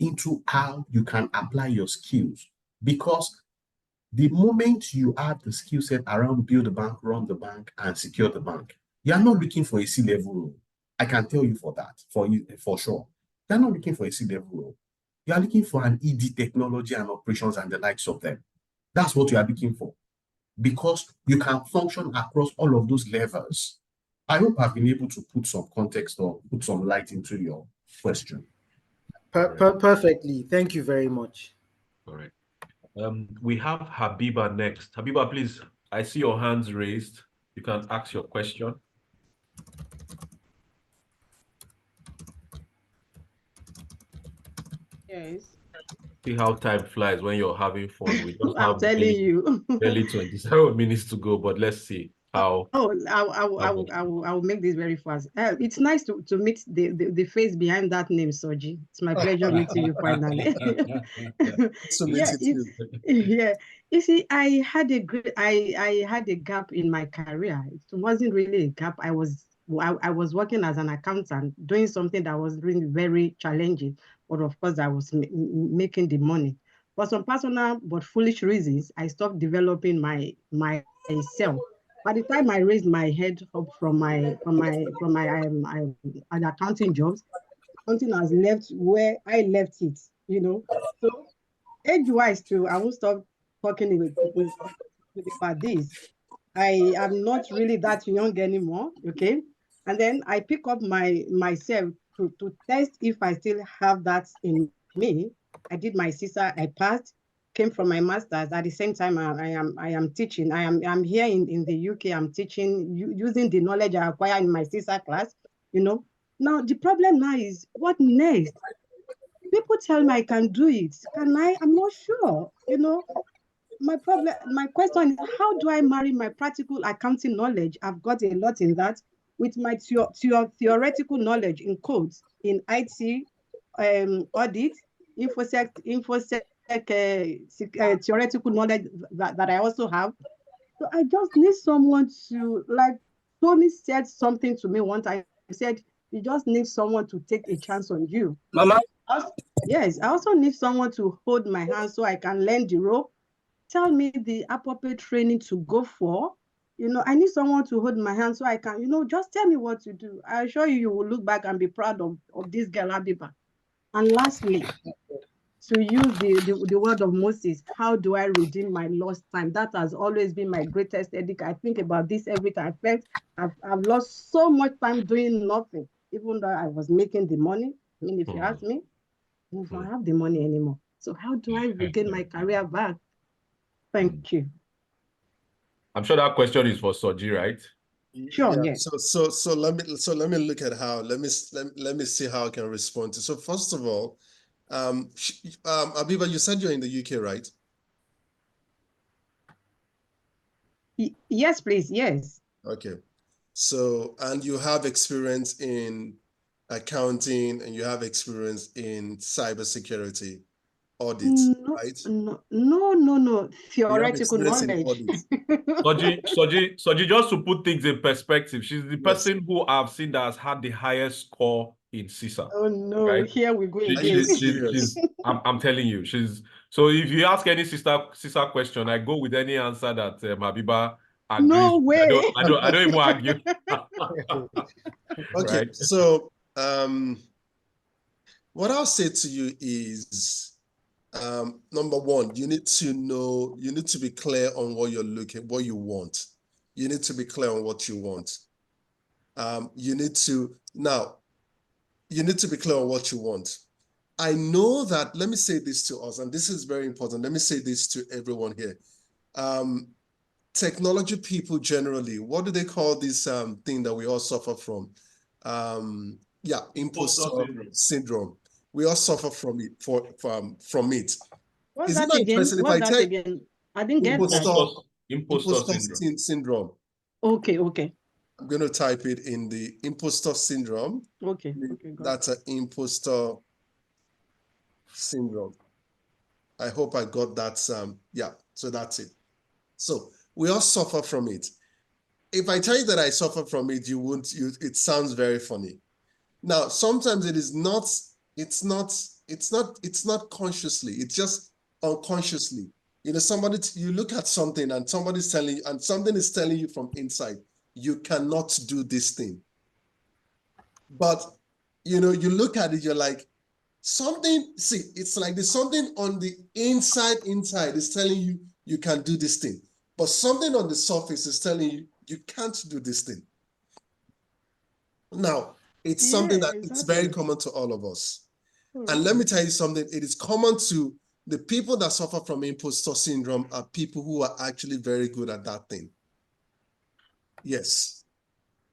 into how you can apply your skills. Because the moment you have the skill set around build the bank, run the bank, and secure the bank, you are not looking for a C-level role. I can tell you for that, for sure. You're not looking for a C-level role. You are looking for an ED technology and operations and the likes of them. That's what you are looking for, because you can function across all of those levels. I hope I've been able to put some context or put some light into your question. Perfectly. Thank you very much. All right. We have Habiba next. Habiba, please, I see your hands raised. You can ask your question. Yes. See how time flies when you're having fun. We just I'm have telling you. barely 27 minutes to go, but let's see how. Oh, I will make this very fast. It's nice to meet the face behind that name, Soji. It's my pleasure meeting you finally. So Yeah, it's yeah. You see, I had a gap in my career. It wasn't really a gap. I was working as an accountant, doing something that was really very challenging. But of course, I was making the money. For some personal but foolish reasons, I stopped developing myself. By the time I raised my head up from my accounting jobs, accounting has left where I left it, you know. So age-wise too, I won't stop talking with about this. I am not really that young anymore, okay? And then I pick up myself to test if I still have that in me. I did my CISA, I passed, came from my master's. At the same time, I am teaching. I'm here in the UK. I'm teaching using the knowledge I acquired in my CISA class. You know. Now the problem now is what next? People tell me I can do it. Can I? I'm not sure. You know, my question is, how do I marry my practical accounting knowledge? I've got a lot in that with my theoretical knowledge in codes, in IT, audit, infosec theoretical knowledge that I also have. So I just need someone to, like Tony said something to me one time. He said, you just need someone to take a chance on you. Mama. Yes, I also need someone to hold my hand so I can learn the rope, tell me the appropriate training to go for. You know, I need someone to hold my hand so I can, just tell me what to do. I assure you, you will look back and be proud of this girl, Habiba. And lastly, to use the word of Moses, how do I redeem my lost time? That has always been my greatest headache. I think about this every time. I've lost so much time doing nothing, even though I was making the money. I mean, if you ask me, I don't have the money anymore. So how do I regain my career back? Thank you. I'm sure that question is for Soji, right? Sure, yeah. yes. So let me look at how let me see how I can respond to. So first of all, Abiba, you said you're in the UK, right? Yes, please. Yes. Okay. So, and you have experience in accounting and you have experience in cybersecurity audit, right? No. You have Theoretical experience in knowledge. audit. Soji, just to put things in perspective, she's the Yes. person who I've seen that has had the highest score in CISA. Oh no, right? here we go again. I'm telling you, so if you ask any sister question, I go with any answer that Habiba agrees. No way. I don't even argue. Okay, right? so what I'll say to you is number one, you need to be clear on what you're what you want. You need to be clear on what you want. You need to be clear on what you want. I know that, let me say this to us, and this is very important. Let me say this to everyone here. Technology people generally, what do they call this thing that we all suffer from? Imposter syndrome. We all suffer from it. What's Is it that not again? interesting if What's I that tell again? I didn't get that. Imposter syndrome. Syndrome? Okay, okay. I'm going to type it in the imposter syndrome. Okay, okay, That's an imposter syndrome. I hope I got that. Yeah, so that's it. So we all suffer from it. If I tell you that I suffer from it, it sounds very funny. Now, sometimes it's not consciously, it's just unconsciously. You know, you look at something and somebody's telling you, and something is telling you from inside, you cannot do this thing. But, you know, you look at it, you're like, it's like there's something on the inside is telling you, you can do this thing. But something on the surface is telling you, you can't do this thing. Now, it's something that it's very common to all of us. And let me tell you something, it is common to the people that suffer from imposter syndrome are people who are actually very good at that thing. Yes.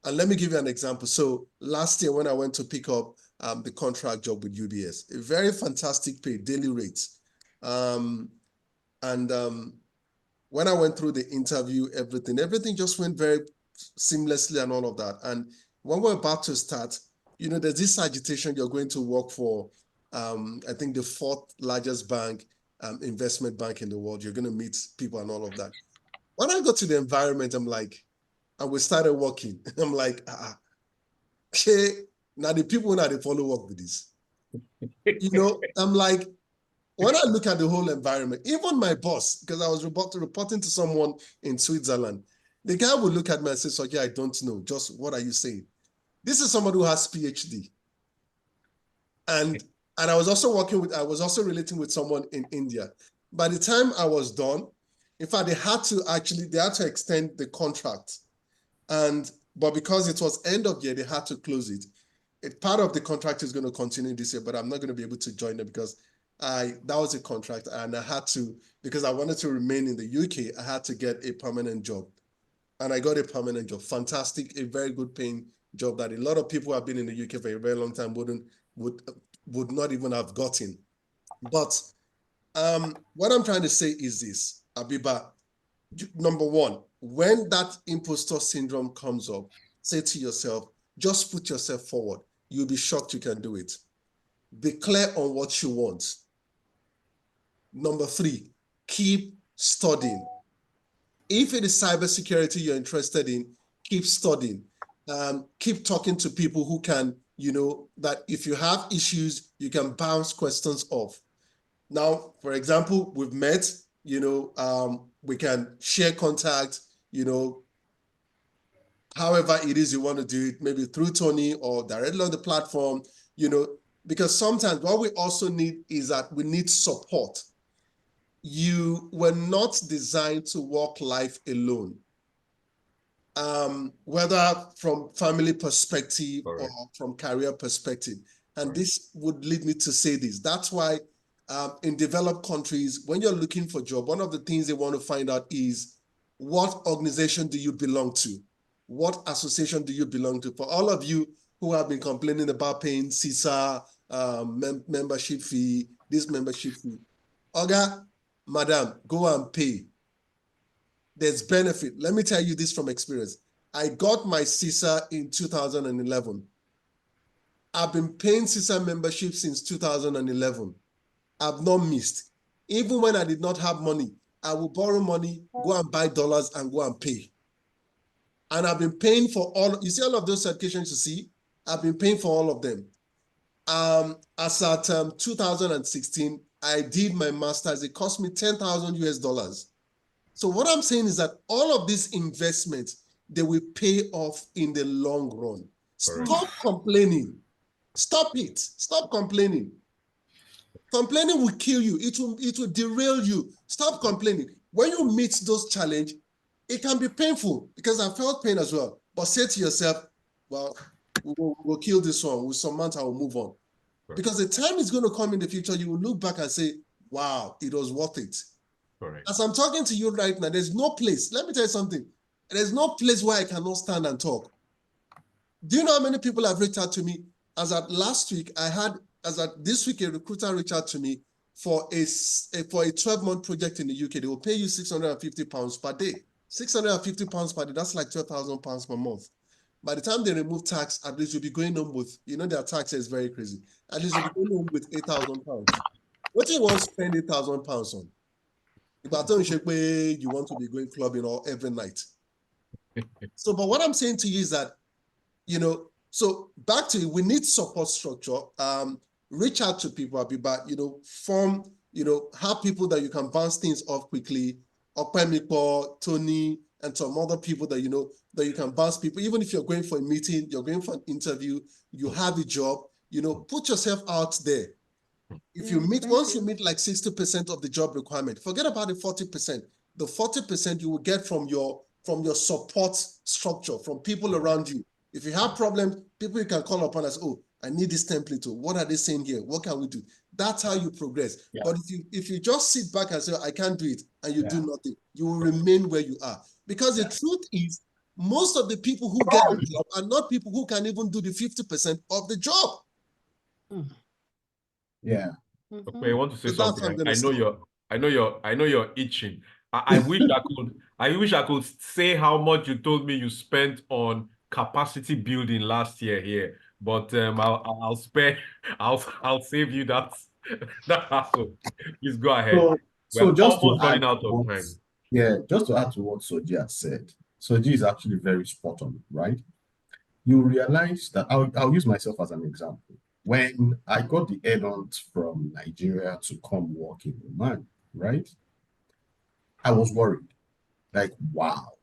And let me give you an example. So last year when I went to pick up the contract job with UBS, a very fantastic pay, daily rates. When I went through the interview, everything just went very seamlessly and all of that. And when we're about to start, you know, there's this agitation, you're going to work for, I think the 4th largest bank, investment bank in the world. You're going to meet people and all of that. When I got to the environment, I'm like, and we started working. I'm like, okay, now the people now they follow up with this. You know, I'm like, when I look at the whole environment, even my boss, because I was reporting to someone in Switzerland, the guy would look at me and say, so yeah, I don't know. Just what are you saying? This is somebody who has PhD. And I was also relating with someone in India. By the time I was done, in fact, they had to extend the contract. But because it was end of year, they had to close it. Part of the contract is going to continue this year, but I'm not going to be able to join them because that was a contract and I had to, because I wanted to remain in the UK, I had to get a permanent job. And I got a permanent job. Fantastic, a very good paying job that a lot of people who have been in the UK for a very long time would not even have gotten. But what I'm trying to say is this, Abiba, number one, when that imposter syndrome comes up, say to yourself, just put yourself forward. You'll be shocked you can do it. Be clear on what you want. Number 3, keep studying. If it is cybersecurity you're interested in, keep studying. Keep talking to people who can, you know, that if you have issues, you can bounce questions off. Now, for example, we've met, you know, we can share contact, you know, however it is you want to do it, maybe through Tony or directly on the platform, you know, because sometimes what we also need is that we need support. You were not designed to walk life alone. Whether from family perspective or from career perspective. And this would lead me to say this. That's why in developed countries, when you're looking for a job, one of the things they want to find out is what organization do you belong to? What association do you belong to? For all of you who have been complaining about paying CISA, membership fee, this membership fee, Oga, madam, go and pay. There's benefit. Let me tell you this from experience. I got my CISA in 2011. I've been paying CISA membership since 2011. I've not missed. Even when I did not have money, I will borrow money, go and buy dollars and go and pay. And I've been paying for you see all of those certifications you see? I've been paying for all of them. As at 2016, I did my master's. It cost me 10,000 US dollars. So what I'm saying is that all of these investments, they will pay off in the long run. Stop complaining. Stop it. Stop complaining. Complaining will kill you. It will derail you. Stop complaining. When you meet those challenges, it can be painful because I felt pain as well. But say to yourself, well, we'll kill this one. We'll surmount and we'll move on. Because the time is going to come in the future, you will look back and say, wow, it was worth it. As I'm talking to you right now, there's no place. Let me tell you something. There's no place where I cannot stand and talk. Do you know how many people have reached out to me? As at last week, this week, a recruiter reached out to me for a 12-month project in the UK, they will pay you £650 per day. £650 per day, that's like £12,000 per month. By the time they remove tax, at least you'll be going home with, their tax is very crazy. At least you'll be going home with £8,000. What do you want to spend £8,000 on? If I don't you want to be going clubbing all every night. So, but what I'm saying to you is that, so back to we need support structure. Reach out to people, form, have people that you can bounce things off quickly. Opemipo, Tony, and some other people that that you can bounce people. Even if you're going for a meeting, you're going for an interview, you have a job, put yourself out there. If you meet, once you meet like 60% of the job requirement, forget about the 40%. The 40% you will get from your support structure, from people around you. If you have problems, people you can call upon as, oh, I need this template. What are they saying here? What can we do? That's how you progress. Yeah. But if you just sit back and say, I can't do it, and you do nothing, you will remain where you are. Because the truth is, most of the people who get the job are not people who can even do the 50% of the job. Yeah. Okay, I want to say something. I know you're itching. I wish I could say how much you told me you spent on capacity building last year here, but I'll save you that hassle. Please go ahead. So just almost to add running out of time. Yeah, just to add to what Soji has said. Soji is actually very spot on, right? You realize that I'll use myself as an example. When I got the add-ons from Nigeria to come work in Oman, right? I was worried. Like, wow,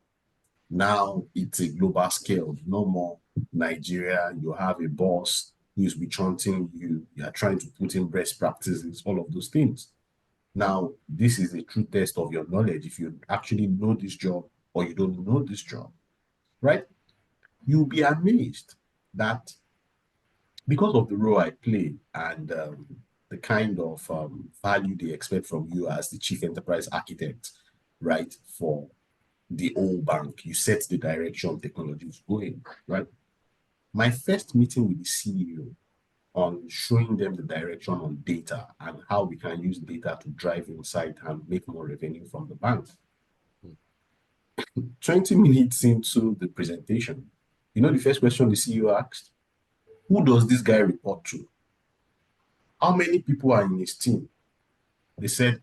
now it's a global scale. No more Nigeria. You have a boss who is chanting you. You are trying to put in best practices, all of those things. Now, this is a true test of your knowledge. If you actually know this job or you don't know this job, right? You'll be amazed that because of the role I play and the kind of value they expect from you as the chief enterprise architect, right, for the whole bank, you set the direction technology is going, right? My first meeting with the CEO on showing them the direction on data and how we can use data to drive insight and make more revenue from the bank. 20 minutes into the presentation, the first question the CEO asked? Who does this guy report to? How many people are in his team? They said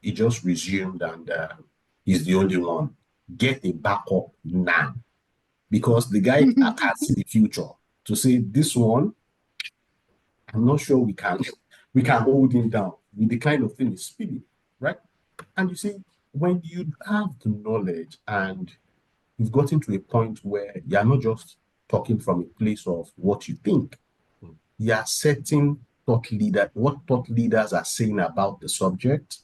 he just resumed and he's the only one. Get a backup now. Because the guy can't see the future to say this one, I'm not sure we can hold him down with the kind of thing he's speaking, right? And you see, when you have the knowledge and you've gotten to a point where you're not just talking from a place of what you think, you are setting what thought leaders are saying about the subject.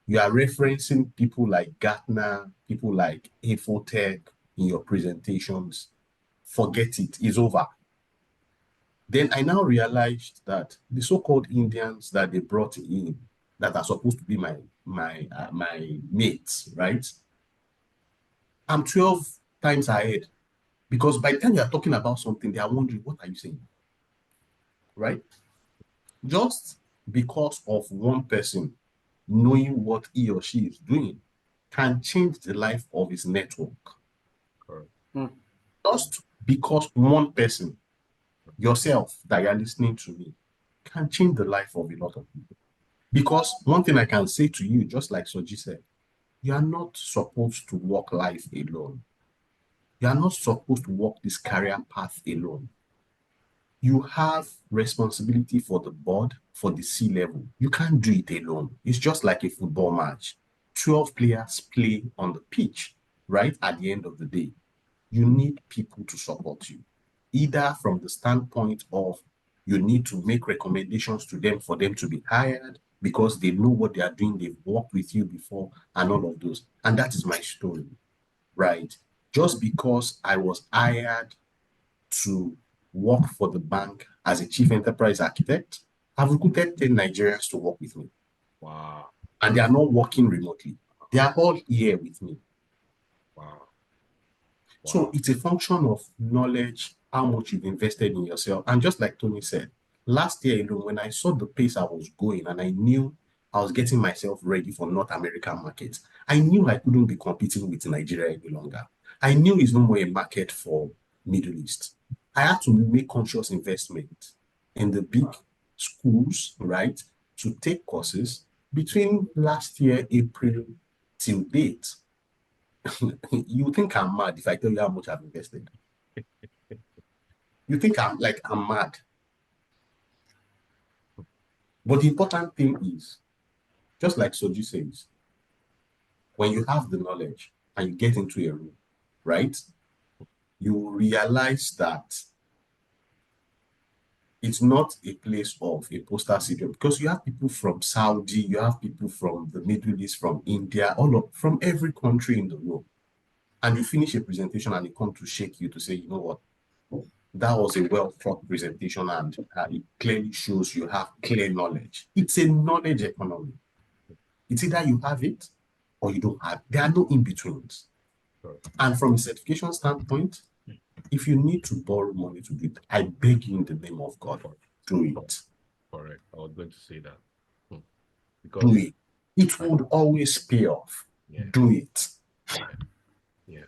You are referencing people like Gartner, people like Infotech in your presentations. Forget it, it's over. Then I now realized that the so-called Indians that they brought in that are supposed to be my mates, right? I'm 12 times ahead because by the time you're talking about something, they are wondering, what are you saying? Right? Just because of one person knowing what he or she is doing can change the life of his network. Just because one person, yourself, that you're listening to me, can change the life of a lot of people. Because one thing I can say to you, just like Soji said, you are not supposed to walk life alone. You are not supposed to walk this career path alone. You have responsibility for the board, for the C-level. You can't do it alone. It's just like a football match. 12 players play on the pitch, right? At the end of the day, you need people to support you, either from the standpoint of you need to make recommendations to them for them to be hired because they know what they are doing, they've worked with you before, and all of those. And that is my story, right? Just because I was hired to work for the bank as a chief enterprise architect, I've recruited 10 Nigerians to work with me. Wow. And they are not working remotely. They are all here with me. Wow. So it's a function of knowledge, how much you've invested in yourself. And just like Tony said, last year alone, when I saw the pace I was going and I knew I was getting myself ready for North American markets. I knew I couldn't be competing with Nigeria any longer. I knew it's no more a market for Middle East. I had to make conscious investment in the big schools, right, to take courses between last year, April, till date. You think I'm mad if I tell you how much I've invested? You think I'm mad? But the important thing is, just like Soji says, when you have the knowledge and you get into a room, right, you realize that it's not a place of imposter syndrome, because you have people from Saudi, you have people from the Middle East, from India, from every country in the world. And you finish a presentation and they come to shake you to say, you know what, that was a well thought presentation, and it clearly shows you have clear knowledge. It's a knowledge economy. It's either you have it or you don't have. There are no in-betweens. And from a certification standpoint, if you need to borrow money to do it, I beg you in the name of God, do it. Correct. I was going to say that. Because do it. It would always pay off. Yeah. Do it. Yeah.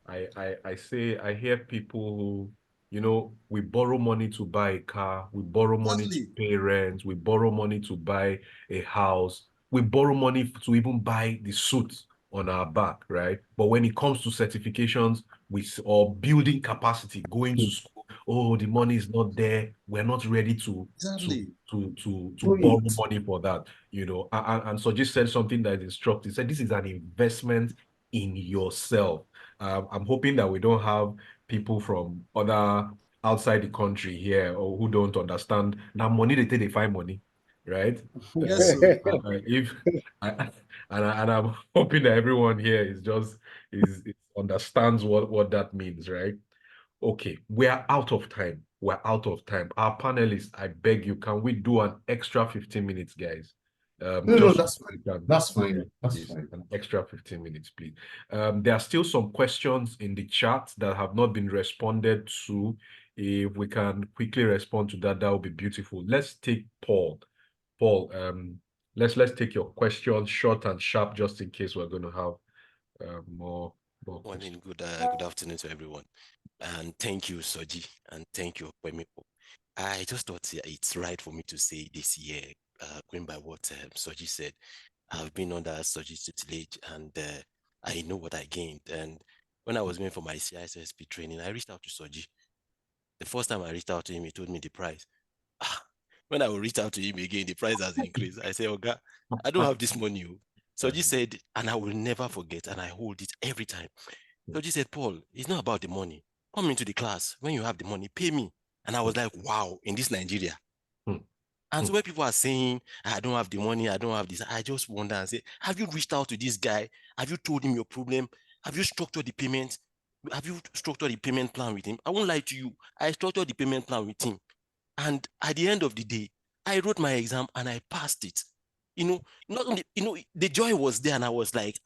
I hear people who, you know, we borrow money to buy a car, we borrow money to pay rent, we borrow money to buy a house, we borrow money to even buy the suit on our back, right? But when it comes to certifications, or building capacity, going to school, oh, the money is not there, we're not ready to borrow money for that, you know. And so just said something that is instructive. He said this is an investment in yourself. I'm hoping that we don't have people from other outside the country here, or who don't understand. Now, money they take, they find money, right? Yes. And I'm hoping that everyone here is understands what that means, right? Okay, we are out of time. We're out of time. Our panelists, I beg you, can we do an extra 15 minutes, guys? No, that's fine. That's fine. That's fine. An extra 15 minutes, please. There are still some questions in the chat that have not been responded to. If we can quickly respond to that, that would be beautiful. Let's take Paul. Paul, let's take your question short and sharp, just in case we're going to have more. Morning, good afternoon to everyone, and thank you, Soji, and thank you, Kwemipo. I just thought it's right for me to say this year, going by what Soji said, I've been under Soji's tutelage, and I know what I gained. And when I was going for my CISSP training, I reached out to Soji. The first time I reached out to him, he told me the price. When I will reach out to him again, the price has increased. I say, Oga, I don't have this money. Soji said, and I will never forget, and I hold it every time. Soji said, Paul, it's not about the money. Come into the class. When you have the money, pay me. And I was like, wow, in this Nigeria. And so when people are saying, I don't have the money, I don't have this, I just wonder and say, have you reached out to this guy? Have you told him your problem? Have you structured the payment? Have you structured the payment plan with him? I won't lie to you. I structured the payment plan with him. And at the end of the day, I wrote my exam and I passed it. You know, not only, you know, the joy was there, and I was like,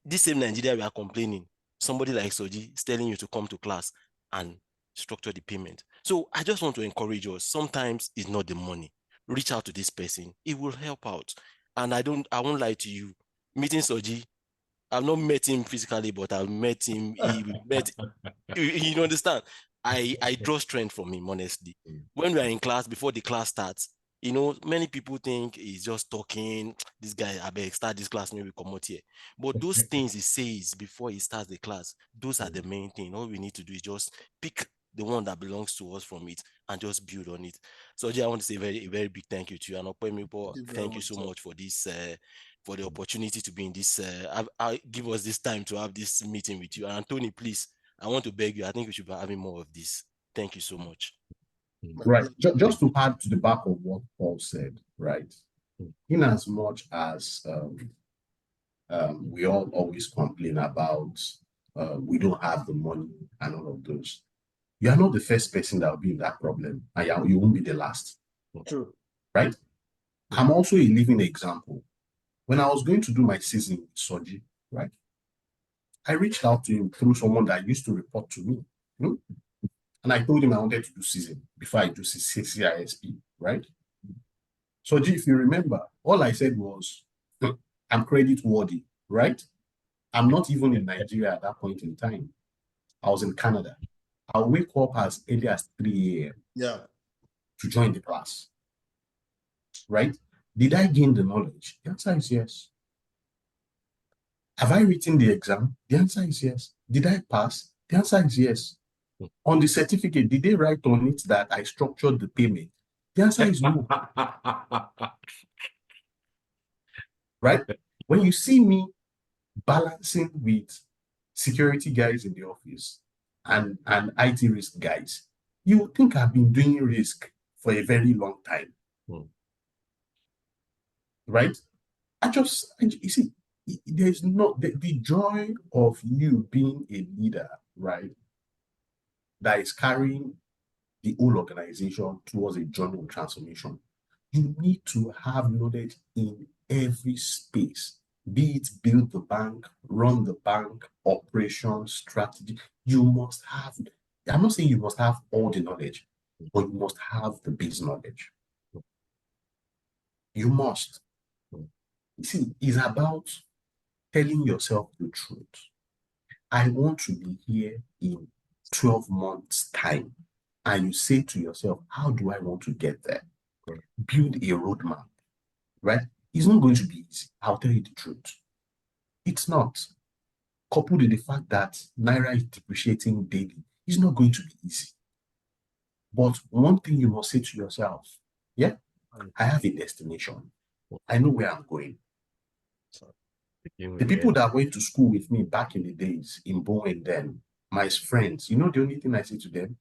this same Nigeria we are complaining. Somebody like Soji is telling you to come to class and structure the payment. So I just want to encourage us. Sometimes it's not the money. Reach out to this person. It will help out. And I won't lie to you. Meeting Soji, I've not met him physically, but I've met him. You understand? I draw strength from him, honestly. When we are in class, before the class starts, you know, many people think he's just talking. This guy, I beg, start this class, maybe come out here. But those things he says before he starts the class, those are the main thing. All we need to do is just pick the one that belongs to us from it and just build on it. So I want to say a very big thank you to you. And thank you so much for this, for the opportunity to be in this, give us this time to have this meeting with you. And Tony, please, I want to beg you, I think we should be having more of this. Thank you so much. Right. Just to add to the back of what Paul said, right? In as much as we all always complain about we don't have the money and all of those, you are not the first person that will be in that problem, and you won't be the last. True. Right? I'm also a living example. When I was going to do my season with Soji, right, I reached out to him through someone that used to report to me. And I told him I wanted to do season before I do CISP, right? So, if you remember, all I said was, I'm credit worthy, right? I'm not even in Nigeria at that point in time. I was in Canada. I'll wake up as early as 3 a.m. Yeah. to join the class, right? Did I gain the knowledge? The answer is yes. Have I written the exam? The answer is yes. Did I pass? The answer is yes. On the certificate, did they write on it that I structured the payment? The answer is no. Right? When you see me balancing with security guys in the office and IT risk guys, you would think I've been doing risk for a very long time. Right? You see, there's not the joy of you being a leader, right? That is carrying the whole organization towards a journey of transformation. You need to have knowledge in every space, be it build the bank, run the bank, operations, strategy. You must have, I'm not saying you must have all the knowledge, but you must have the base knowledge. You must. You see, it's about telling yourself the truth. I want to be here in 12 months' time. And you say to yourself, how do I want to get there? Build a roadmap, right? It's not going to be easy. I'll tell you the truth. It's not. Coupled with the fact that Naira is depreciating daily, it's not going to be easy. But one thing you must say to yourself, yeah, I have a destination. I know where I'm going. The people that went to school with me back in the days in Bowen then, my friends, you know, the only thing I say to them,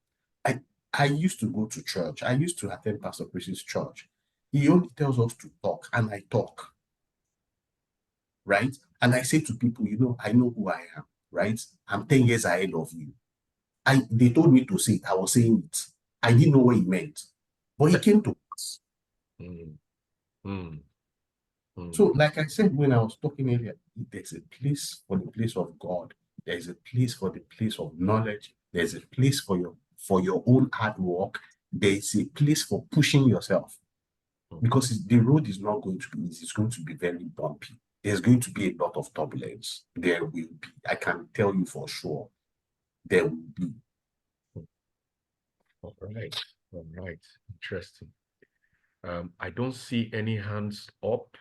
I used to go to church. I used to attend Pastor Chris's church. He only tells us to talk, and I talk. Right? And I say to people, you know, I know who I am, right? I'm 10 years ahead of you. They told me to say it. I was saying it. I didn't know what he meant. But he came to us. So, like I said when I was talking earlier, there's a place for the place of God. There's a place for the place of knowledge. There's a place for your own hard work. There's a place for pushing yourself. Because the road is not going to be easy. It's going to be very bumpy. There's going to be a lot of turbulence. There will be. I can tell you for sure. There will be. All right. All right. Interesting. I don't see any hands up.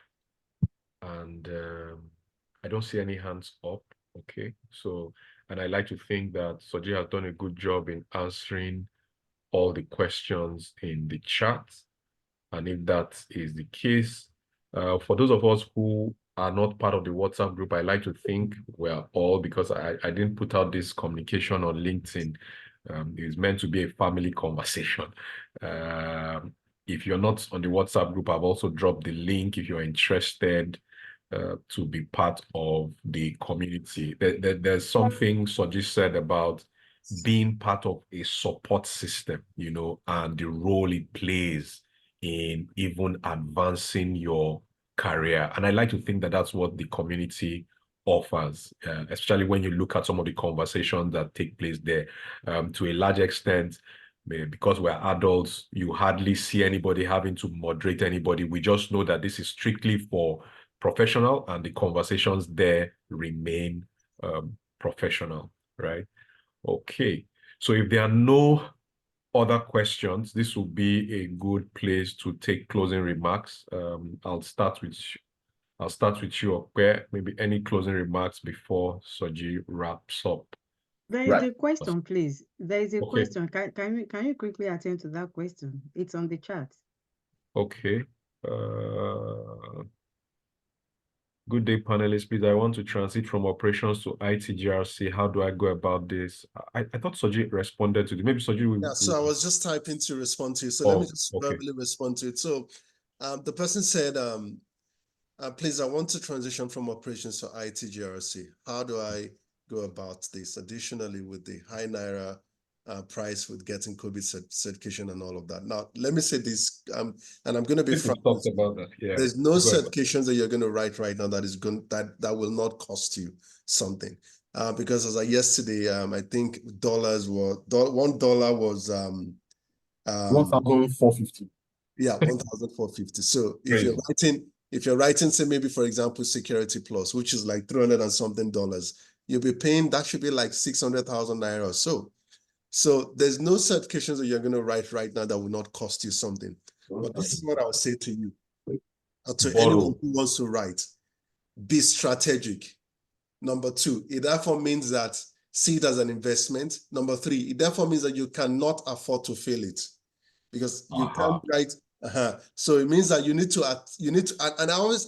And I don't see any hands up. Okay. So, and I like to think that Soji has done a good job in answering all the questions in the chat. And if that is the case, for those of us who are not part of the WhatsApp group, I like to think we're all, because I didn't put out this communication on LinkedIn. It's meant to be a family conversation. If you're not on the WhatsApp group, I've also dropped the link if you're interested to be part of the community. There's something Soji said about being part of a support system, you know, and the role it plays in even advancing your career. And I like to think that that's what the community offers, especially when you look at some of the conversations that take place there. To a large extent, because we're adults, you hardly see anybody having to moderate anybody. We just know that this is strictly for professional, and the conversations there remain professional, right? Okay. So if there are no other questions, this will be a good place to take closing remarks. I'll start with you, Okwe. Maybe any closing remarks before Soji wraps up. There is a question, please. There is a Okay. question. Can you quickly attend to that question? It's on the chat. Okay. Good day, panelists. Please, I want to transit from operations to ITGRC. How do I go about this? I thought Soji responded to it. Maybe Soji will. Yeah, so I was just typing to respond to you. So let me just verbally respond to it. So the person said, please, I want to transition from operations to ITGRC. How do I go about this? Additionally, with the high Naira price with getting COVID certification and all of that. Now, let me say this, and I'm going to be frank. Talked about that. Yeah. There's no certifications that you're going to write right now that is going that will not cost you something. Because as of yesterday, I think $1 was 1,450. Yeah, 1,450. So if you're writing, say maybe for example, Security Plus, which is like $300 and something, you'll be paying, that should be like 600,000 naira or so. So there's no certifications that you're going to write right now that will not cost you something. But this is what I'll say to you, or to anyone who wants to write: be strategic. Number two, it therefore means that see it as an investment. Number three, it therefore means that you cannot afford to fail it, because you can't write. So it means that you need to, and I always,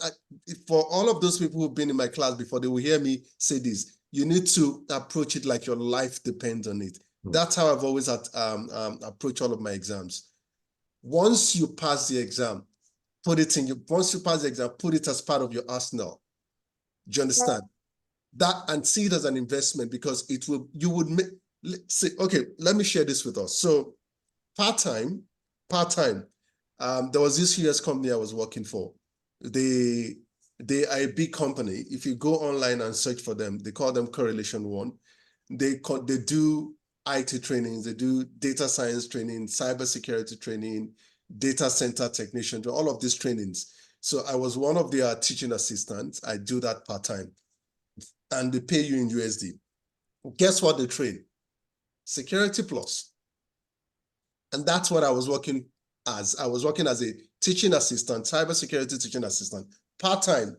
for all of those people who've been in my class before, they will hear me say this: you need to approach it like your life depends on it. That's how I've always approached all of my exams. Once you pass the exam, once you pass the exam, put it as part of your arsenal. Do you understand? That, and see it as an investment, because you would make, say, okay, let me share this with us. So part-time, there was this US company I was working for. They are a big company. If you go online and search for them, they call them Correlation One. They do IT trainings, they do data science training, cybersecurity training, data center technician, all of these trainings. So I was one of their teaching assistants. I do that part-time, and they pay you in USD. Guess what they train? Security Plus. And that's what I was working as. I was working as a teaching assistant, cybersecurity teaching assistant, part-time.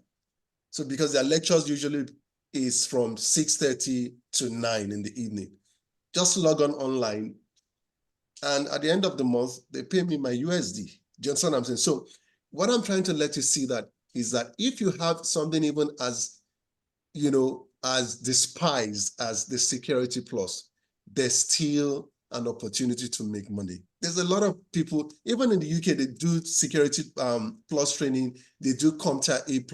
So because their lectures usually is from 6:30 to 9 in the evening. Just log on online, and at the end of the month, they pay me my USD. Do you understand what I'm saying? So what I'm trying to let you see that is that if you have something even as, as despised as the Security Plus, there's still an opportunity to make money. There's a lot of people, even in the UK, they do Security Plus training, they do CompTIA A+.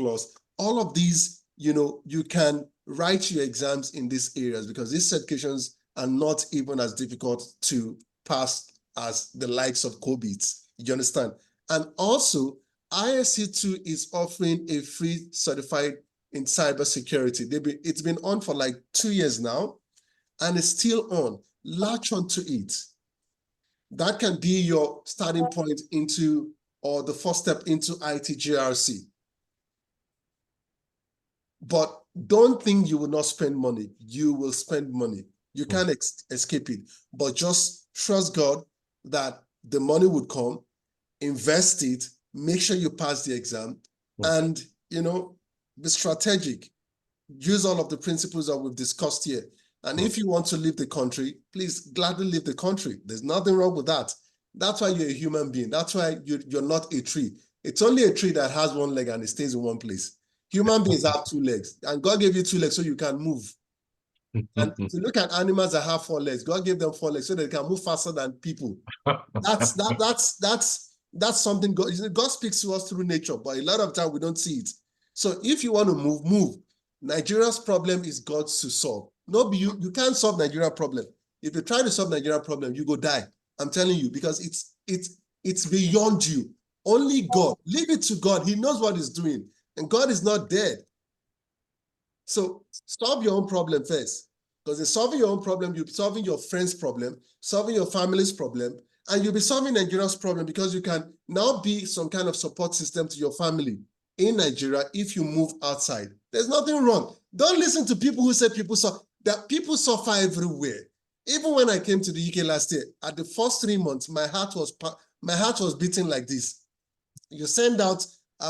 All of these, you can write your exams in these areas, because these certifications are not even as difficult to pass as the likes of COBITS. You understand? And also, ISC2 is offering a free certified in cybersecurity. It's been on for like 2 years now, and it's still on. Latch onto it. That can be your starting point into, or the first step into, ITGRC. But don't think you will not spend money. You will spend money. You can't escape it. But just trust God that the money would come, invest it, make sure you pass the exam, and, be strategic. Use all of the principles that we've discussed here. And if you want to leave the country, please gladly leave the country. There's nothing wrong with that. That's why you're a human being. That's why you're not a tree. It's only a tree that has one leg and it stays in one place. Human beings have 2 legs, and God gave you 2 legs so you can move. And if you look at animals that have 4 legs, God gave them 4 legs so they can move faster than people. That's something God speaks to us through nature, but a lot of time we don't see it. So if you want to move. Nigeria's problem is God's to solve. No, you can't solve Nigeria's problem. If you try to solve Nigeria's problem, you go die. I'm telling you, because it's beyond you. Only God. Leave it to God. He knows what he's doing. And God is not dead. So solve your own problem first. Because in solving your own problem, you'll be solving your friend's problem, solving your family's problem, and you'll be solving Nigeria's problem, because you can now be some kind of support system to your family in Nigeria if you move outside. There's nothing wrong. Don't listen to people who say people suffer everywhere. Even when I came to the UK last year, at the first 3 months, my heart was beating like this. You send out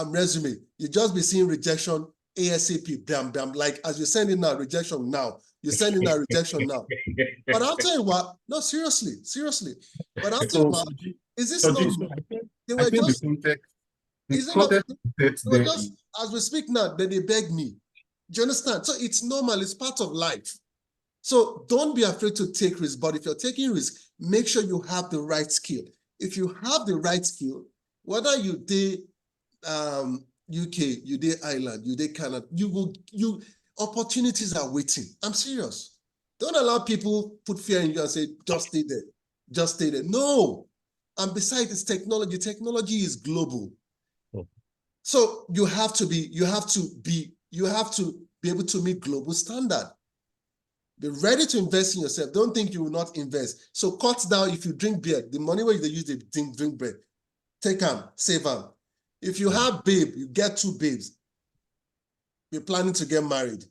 resume, you just be seeing rejection ASAP, bam, bam. Like as you send in now, rejection now. You send in now, rejection now. But I'll tell you what, no, seriously. But I'll tell you what, is this not? They were just, as we speak now, they beg me. Do you understand? So it's normal, it's part of life. So don't be afraid to take risks, but if you're taking risks, make sure you have the right skill. If you have the right skill, whether you did UK, you did Ireland, you did Canada, opportunities are waiting. I'm serious. Don't allow people put fear in you and say, just stay there. Just stay there. No. And besides, it's technology. Technology is global. So you have to be able to meet global standard. Be ready to invest in yourself. Don't think you will not invest. So cut down if you drink beer. The money where they use, they drink beer. take them, save them. If you have babe, you get 2 babes. You're planning to get married.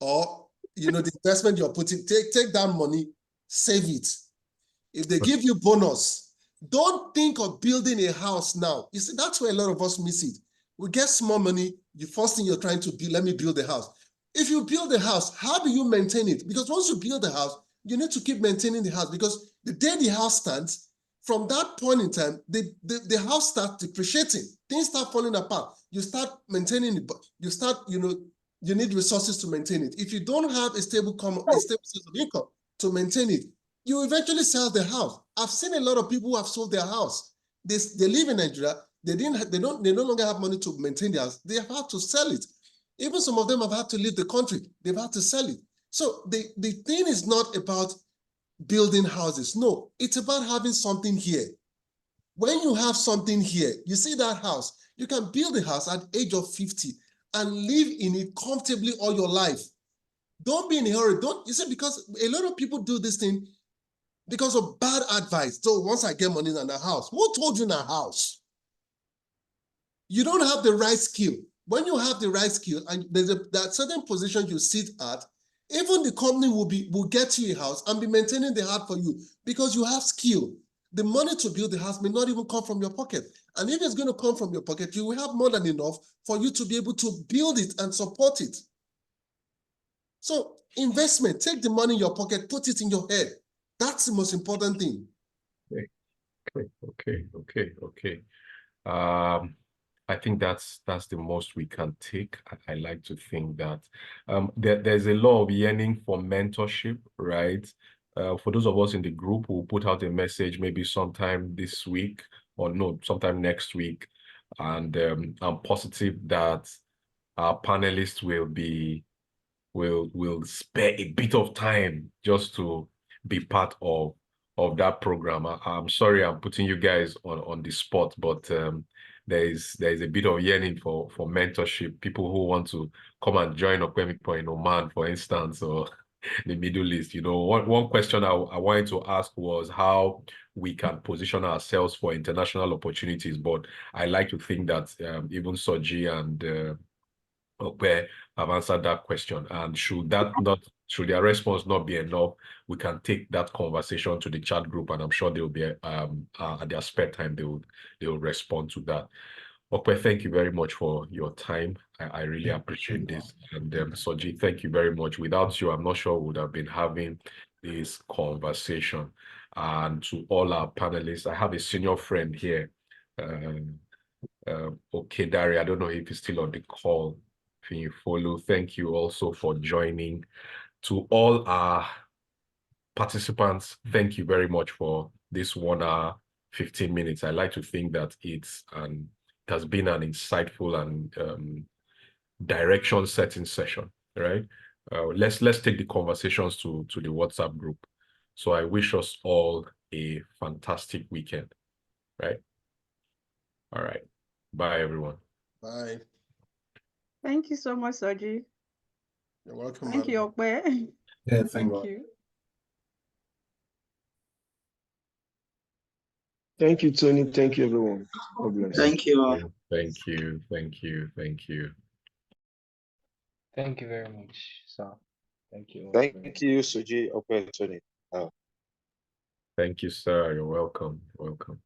Or, you know, the investment you're putting, take that money, save it. If they give you bonus, don't think of building a house now. You see, that's where a lot of us miss it. We get small money, the first thing you're trying to be, let me build a house. If you build a house, how do you maintain it? Because once you build a house, you need to keep maintaining the house, because the day the house stands, from that point in time, the house starts depreciating. Things start falling apart. You start maintaining it, but you start, you know, you need resources to maintain it. If you don't have a stable source of income to maintain it, you eventually sell the house. I've seen a lot of people who have sold their house. They live in Nigeria. They no longer have money to maintain their house. They have had to sell it. Even some of them have had to leave the country. They've had to sell it. So the thing is not about building houses. No, it's about having something here. When you have something here, you see that house, you can build a house at the age of 50 and live in it comfortably all your life. Don't be in a hurry. You see, because a lot of people do this thing because of bad advice. So once I get money in a house, who told you in a house? You don't have the right skill. When you have the right skill and there's that certain position you sit at, even the company will get you a house and be maintaining the house for you because you have skill. The money to build the house may not even come from your pocket. And if it's going to come from your pocket, you will have more than enough for you to be able to build it and support it. So investment, take the money in your pocket, put it in your head. That's the most important thing. Okay. I think that's the most we can take. I like to think that there's a lot of yearning for mentorship, right? For those of us in the group, we'll put out a message maybe sometime this week, or no, sometime next week. And I'm positive that our panelists will spare a bit of time just to be part of that program. I'm sorry I'm putting you guys on the spot, but there is a bit of yearning for mentorship. People who want to come and join Okwemikpo in Oman, for instance, or the Middle East. You know, one question I wanted to ask was how we can position ourselves for international opportunities. But I like to think that even Soji and where I've answered that question. And should their response not be enough, we can take that conversation to the chat group, and I'm sure they'll be at their spare time, they will respond to that. Okwe, thank you very much for your time. I really appreciate this. And Soji, thank you very much. Without you, I'm not sure we would have been having this conversation. And to all our panelists, I have a senior friend here, okay, Dari, I don't know if he's still on the call. Follow. Thank you also for joining. To all our participants, thank you very much for this 1 hour, 15 minutes. I like to think that it has been an insightful and direction-setting session, right? Let's take the conversations to the WhatsApp group. So I wish us all a fantastic weekend, right? All right. Bye, everyone. Bye. Thank you so much, Soji. You're welcome. Thank you, Okwe. Yeah, Thank you. Thank you, Tony. Thank you, everyone. God bless. Thank you. Thank you. Thank you. Thank you. Thank you very much, sir. Thank you. Thank you, Suji, Okwe, Tony. Thank you, sir. You're welcome. Welcome.